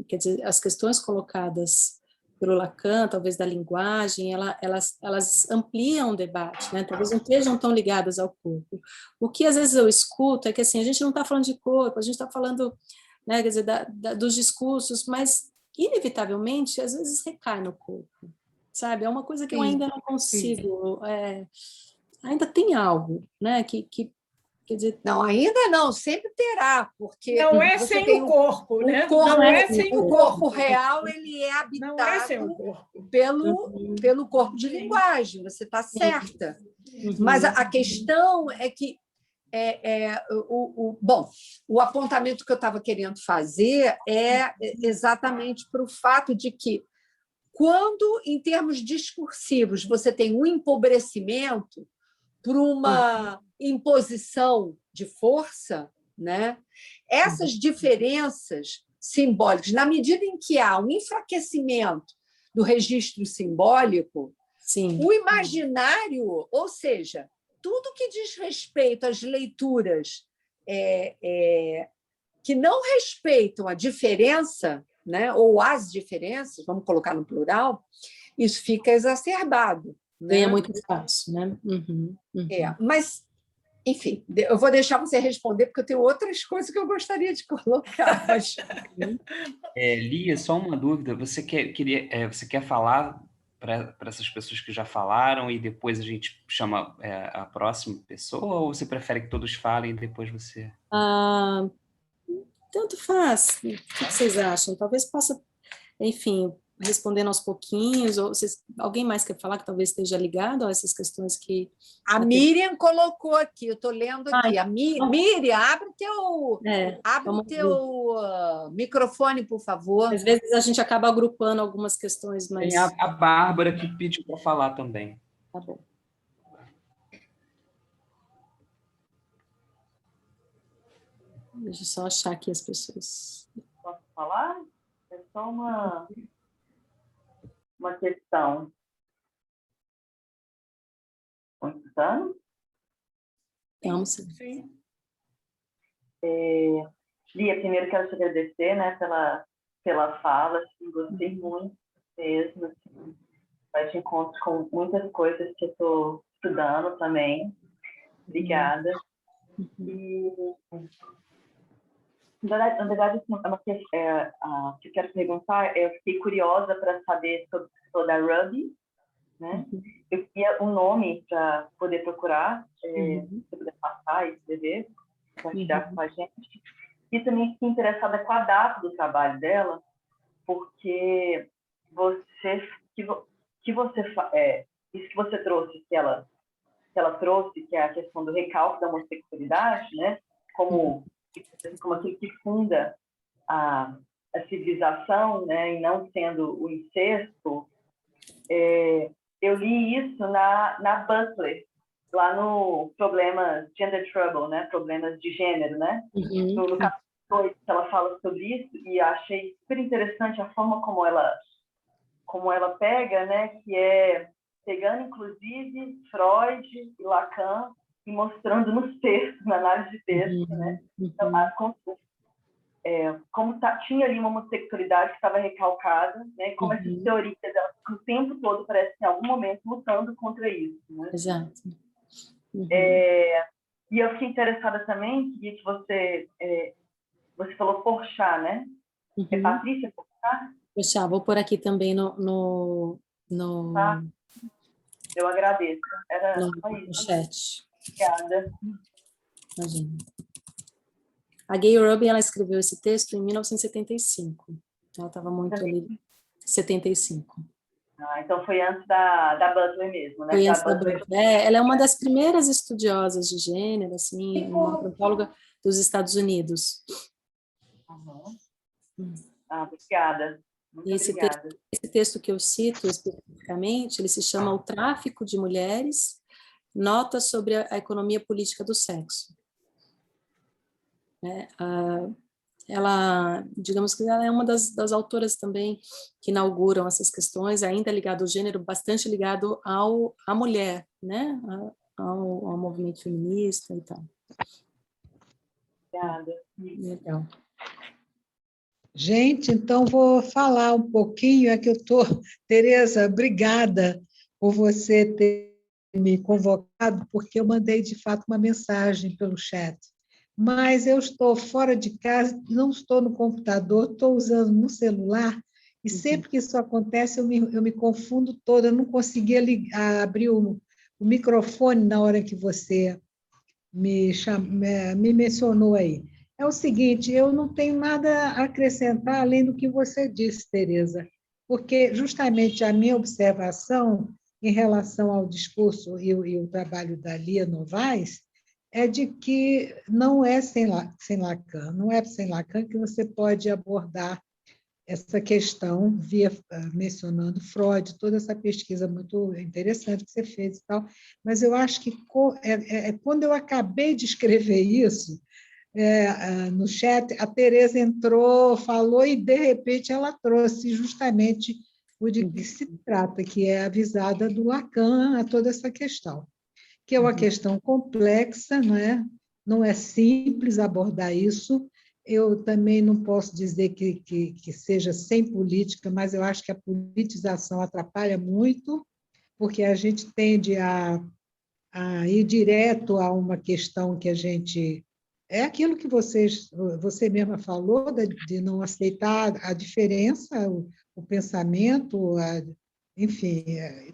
quer dizer, as questões colocadas pelo Lacan, talvez da linguagem, elas ampliam o debate, né? Talvez não estejam tão ligadas ao corpo. O que às vezes eu escuto é que, assim, a gente não está falando de corpo, a gente está falando, né, quer dizer, dos discursos, mas inevitavelmente às vezes recai no corpo, sabe? É uma coisa que eu ainda não consigo, ainda tem algo, né, que quer dizer... Não, ainda não, sempre terá, porque não é você sem tem o corpo, né? Não é sem o corpo real, ele é habitado pelo corpo de linguagem, você está certa. Mas a questão é que o apontamento que eu estava querendo fazer é exatamente para o fato de que, quando, em termos discursivos, você tem um empobrecimento por uma imposição de força, né? Essas diferenças simbólicas, na medida em que há um enfraquecimento do registro simbólico, o imaginário, ou seja, tudo que diz respeito às leituras que não respeitam a diferença, né? Ou as diferenças, vamos colocar no plural, isso fica exacerbado. Ganha muito espaço, né? Mas, enfim, eu vou deixar você responder, porque eu tenho outras coisas que eu gostaria de colocar. Mas... Lia, só uma dúvida. Você quer falar para essas pessoas que já falaram e depois a gente chama a próxima pessoa, ou você prefere que todos falem e depois você... Tanto faz. O que vocês acham? Talvez possa... Enfim, respondendo aos pouquinhos, ou alguém mais quer falar que talvez esteja ligado a essas questões que... A Miriam colocou aqui, eu estou lendo aqui. Miriam, abre o teu microfone, por favor. Às vezes a gente acaba agrupando algumas questões, mas... Tem a Bárbara que pediu para falar também. Tá bom. Deixa eu só achar aqui as pessoas. Posso falar? É só uma questão. Estão escutando? Vamos sim. Lia, primeiro quero te agradecer, né, pela fala, assim, gostei muito mesmo, assim, vai de encontro com muitas coisas que eu estou estudando também. Obrigada. E, na verdade, o que eu quero perguntar, eu fiquei curiosa para saber sobre toda a Ruby, né? Eu queria um nome para poder procurar, se puder passar e escrever, compartilhar com a gente. E também fiquei interessada com a data do trabalho dela, porque isso que você trouxe, que ela trouxe, que é a questão do recalque da homossexualidade, né? Como aquilo que funda a civilização, né? E não sendo o incesto. Eu li isso na Butler, lá no Problemas Gender Trouble, né? Problemas de gênero, né? No capítulo 2, ela fala sobre isso, e achei super interessante a forma como ela pega, né? Que é pegando, inclusive, Freud e Lacan e mostrando nos textos, na análise de texto, né? Então, como tinha ali uma homossexualidade que estava recalcada, né? Como essas teorias dela, o tempo todo, parece que em algum momento lutando contra isso, né? Exato. E eu fiquei interessada também que você falou Porchat, né? É Patrícia Porchat? Porchat, vou pôr aqui também no Tá. Eu agradeço. Era no chat. Obrigada. Imagina. A Gay Rubin, ela escreveu esse texto em 1975. Ela estava muito ali, 75. Então foi antes da Butler mesmo, né? Foi antes da Butler. Ela é uma das primeiras estudiosas de gênero, assim, uma antropóloga dos Estados Unidos. Obrigada. Muito obrigada. Esse texto que eu cito especificamente, ele se chama O Tráfico de Mulheres, Notas sobre a Economia Política do Sexo. Ela, digamos que ela é uma das autoras também que inauguram essas questões, ainda ligado ao gênero, bastante ligado à mulher, né? Ao movimento feminista e tal. Obrigada. Legal. Gente, então vou falar um pouquinho, Tereza, obrigada por você ter me convocado, porque eu mandei, de fato, uma mensagem pelo chat. Mas eu estou fora de casa, não estou no computador, estou usando no celular, e sempre que isso acontece, eu me confundo toda, eu não conseguia abrir o microfone na hora que você me mencionou aí. É o seguinte, eu não tenho nada a acrescentar além do que você disse, Tereza, porque justamente a minha observação em relação ao discurso e o trabalho da Lia Novaes é de que não é sem Lacan, não é sem Lacan que você pode abordar essa questão mencionando Freud, toda essa pesquisa muito interessante que você fez e tal, mas eu acho que quando eu acabei de escrever isso, no chat, a Tereza entrou, falou, e, de repente, ela trouxe justamente o de que se trata, que é a visada do Lacan a toda essa questão, que é uma questão complexa, não é simples abordar isso. Eu também não posso dizer que seja sem política, mas eu acho que a politização atrapalha muito, porque a gente tende a ir direto a uma questão que a gente... É aquilo que você mesma falou, de não aceitar a diferença, o pensamento, enfim,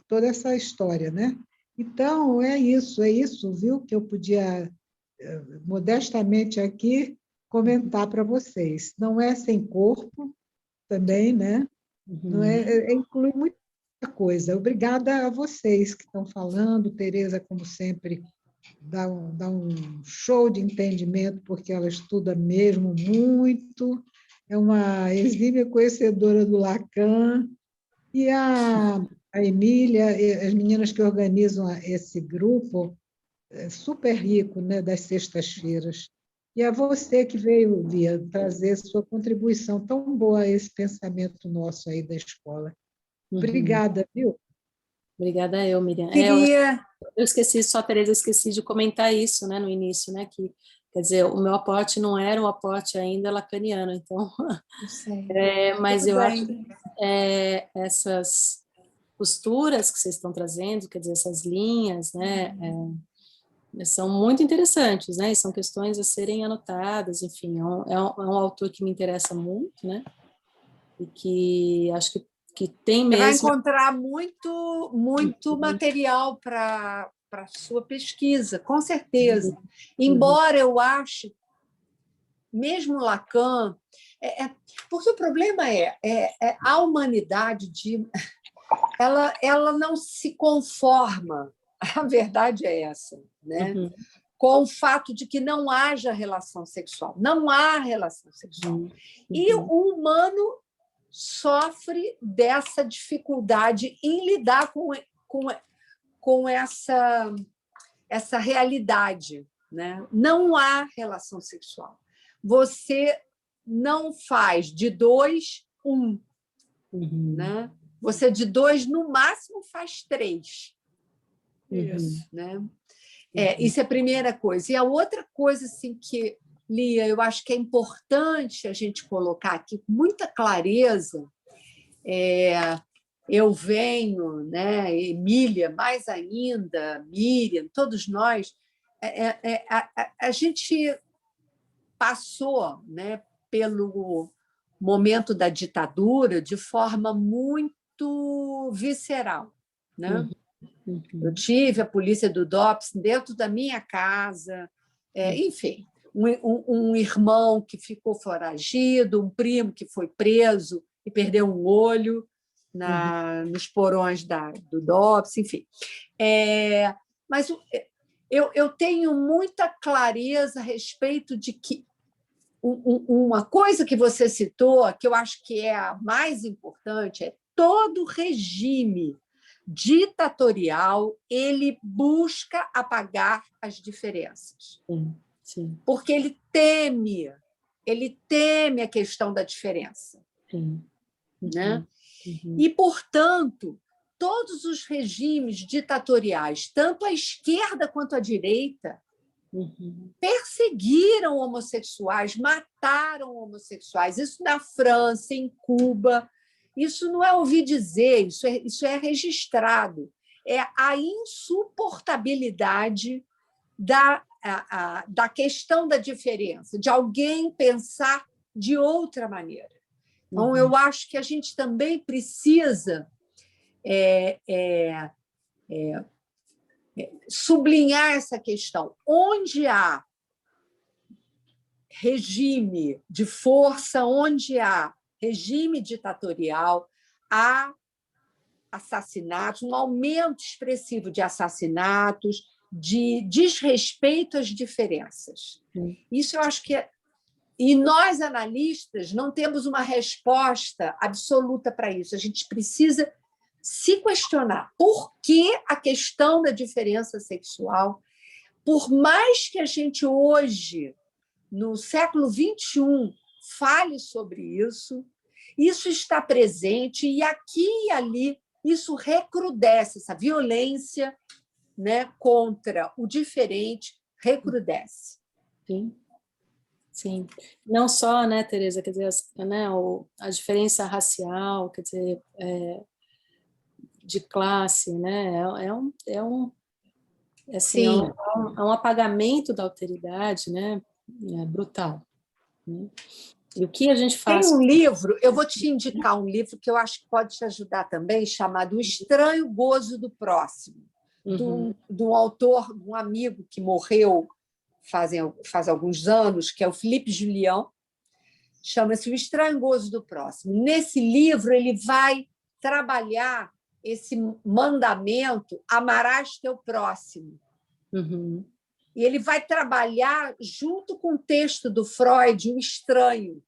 toda essa história, né? Então, é isso, viu, que eu podia, modestamente aqui, comentar para vocês. Não é sem corpo também, né? Não é? Inclui muita coisa. Obrigada a vocês que estão falando. Tereza, como sempre, dá um show de entendimento, porque ela estuda mesmo muito, é uma exímia conhecedora do Lacan, e a Emília, e as meninas que organizam esse grupo, é super rico, né, das sextas-feiras. E a você que veio, Lia, trazer sua contribuição tão boa a esse pensamento nosso aí da escola. Obrigada, viu? Obrigada eu, Miriam. Queria... Eu esqueci, só, Tereza, eu esqueci de comentar isso, né, no início, né, que, quer dizer, o meu aporte não era um aporte ainda lacaniano, então, mas eu acho que essas posturas que vocês estão trazendo, quer dizer, essas linhas, né, são muito interessantes, né, e são questões a serem anotadas, enfim, é um autor que me interessa muito, né, e que acho que tem Você vai mesmo... encontrar muito material para a sua pesquisa, com certeza. Embora eu ache, mesmo Lacan, porque o problema a humanidade ela não se conforma, a verdade é essa, né? Com o fato de que não haja relação sexual. Não há relação sexual. E o humano sofre dessa dificuldade em lidar com essa realidade, né? Não há relação sexual. Você não faz de 2, 1. Né? Você de 2, no máximo, faz 3. Isso. Né? Isso é a primeira coisa. E a outra coisa assim, que, Lia, eu acho que é importante a gente colocar aqui com muita clareza, eu venho, né, Emília, mais ainda, Miriam, todos nós, a gente passou, né, pelo momento da ditadura de forma muito visceral. Né? Eu tive a polícia do DOPS dentro da minha casa, enfim, um irmão que ficou foragido, um primo que foi preso e perdeu um olho nos porões do DOPS, enfim. Mas eu tenho muita clareza a respeito de que uma coisa que você citou, que eu acho que é a mais importante, é todo regime ditatorial ele busca apagar as diferenças. Sim. Porque ele teme a questão da diferença. Né? E, portanto, todos os regimes ditatoriais, tanto a esquerda quanto a direita, perseguiram homossexuais, mataram homossexuais. Isso na França, em Cuba. Isso não é ouvir dizer, isso é registrado. É a insuportabilidade da questão da diferença, de alguém pensar de outra maneira. Então, eu acho que a gente também precisa sublinhar essa questão. Onde há regime de força, onde há regime ditatorial, há assassinatos, um aumento expressivo de assassinatos, de desrespeito às diferenças. Isso eu acho que E nós, analistas, não temos uma resposta absoluta para isso. A gente precisa se questionar por que a questão da diferença sexual, por mais que a gente hoje, no século XXI, fale sobre isso está presente e aqui e ali isso recrudesce, essa violência, né, contra o diferente recrudesce. Sim. Sim, não só, né, Tereza, quer dizer, né, a diferença racial, quer dizer, de classe, né, assim, é um apagamento da alteridade, né, brutal. Né? E o que a gente faz... Tem um livro, eu vou te indicar um livro que eu acho que pode te ajudar também, chamado O Estranho Gozo do Próximo, de um autor, de um amigo que morreu faz alguns anos, que é o Philippe Julian, chama-se O Estranho Gozo do Próximo. Nesse livro, ele vai trabalhar esse mandamento, amarás teu próximo. Uhum. E ele vai trabalhar junto com o texto do Freud, O Estranho,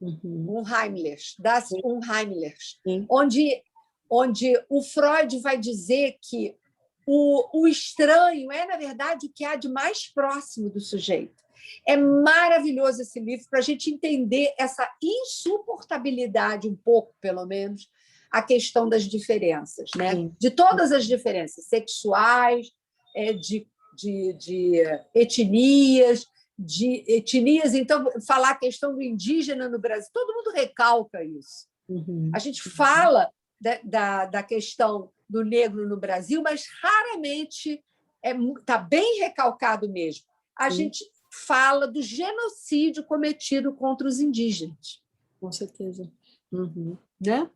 Unheimlich, das Unheimlich, onde o Freud vai dizer que o estranho é, na verdade, o que há de mais próximo do sujeito. É maravilhoso esse livro para a gente entender essa insuportabilidade, um pouco, pelo menos, a questão das diferenças, né? De todas as diferenças sexuais, de etnias, então, falar a questão do indígena no Brasil, todo mundo recalca isso. A gente fala da questão do negro no Brasil, mas raramente está bem recalcado mesmo. A gente fala do genocídio cometido contra os indígenas. Com certeza. Né?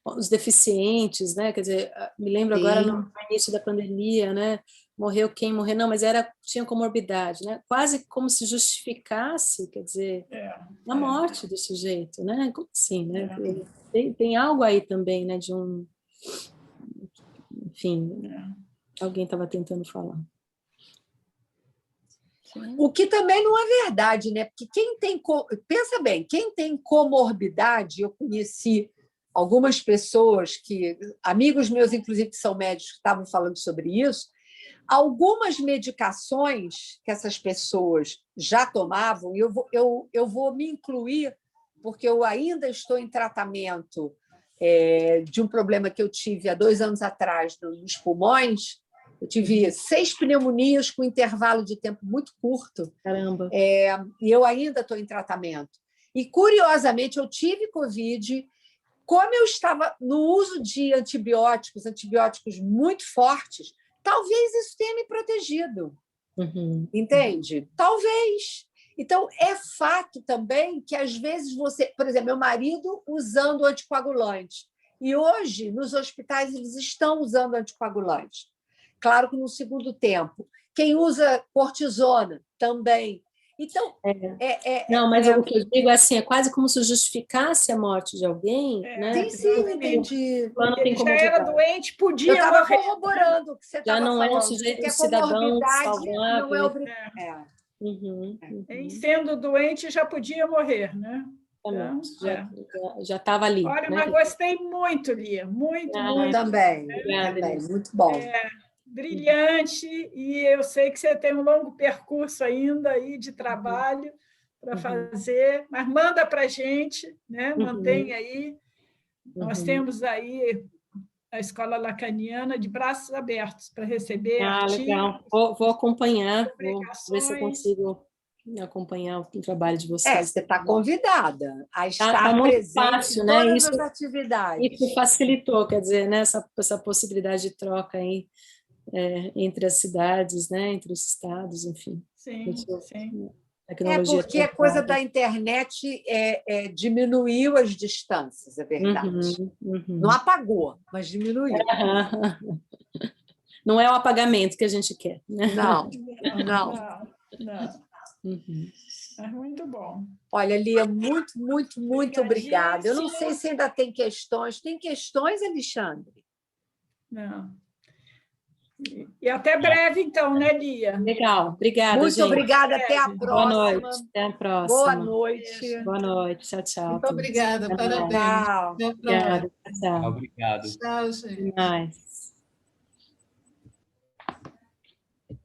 Os deficientes, né? Quer dizer, me lembro agora no início da pandemia, né? Morreu quem morreu, não, mas tinha comorbidade, né? Quase como se justificasse, quer dizer, a morte do sujeito, né? Como assim, né? Tem algo aí também, né? De um, enfim, alguém estava tentando falar. O que também não é verdade, né? Porque pensa bem, quem tem comorbidade, eu conheci algumas pessoas amigos meus, inclusive, que são médicos, que estavam falando sobre isso. Algumas medicações que essas pessoas já tomavam, e eu vou me incluir, porque eu ainda estou em tratamento de um problema que eu tive há 2 anos atrás nos pulmões. Eu tive 6 pneumonias com intervalo de tempo muito curto. Caramba! E eu ainda estou em tratamento. E, curiosamente, eu tive Covid. Como eu estava no uso de antibióticos muito fortes, talvez isso tenha me protegido. Entende? Talvez. Então, é fato também que, às vezes, por exemplo, meu marido usando anticoagulante. E hoje, nos hospitais, eles estão usando anticoagulantes. Claro que no segundo tempo. Quem usa cortisona também. Então, não, mas o que eu digo é assim, é quase como se justificasse a morte de alguém, né? Sim, entendi. Ele já era doente, podia morrer. Eu estava corroborando o que você estava falando. Já não é um sujeito cidadão saudável. Não é obrigado. Em sendo doente, já podia morrer, né? Então, já estava ali. Olha, né? mas gostei muito, Lia, muito. Também, muito bom. Brilhante, e eu sei que você tem um longo percurso ainda aí de trabalho para fazer, mas manda para a gente, né? Mantém aí. Nós temos aí a Escola Lacaniana de braços abertos para receber artigos. Legal. Vou acompanhar, vou ver se eu consigo acompanhar o trabalho de vocês. Você está convidada a estar muito presente fácil, em né? todas as atividades. Isso facilitou, quer dizer, né? essa possibilidade de troca aí, entre as cidades, né? Entre os estados, enfim. Sim. Porque a coisa da internet diminuiu as distâncias, é verdade. Não apagou, mas diminuiu. Não é o apagamento que a gente quer, né? Não. É muito bom. Olha, Lia, muito obrigada. Eu não sei se ainda tem questões. Tem questões, Alexandre? Não. E até breve, então, né, Lia? Legal, obrigada, muito gente. obrigada, até a próxima. Boa noite, até a próxima. Boa noite. Boa noite, tchau, tchau. Muito obrigada, parabéns. Obrigada, tchau. Obrigado. Tchau, gente. Até mais.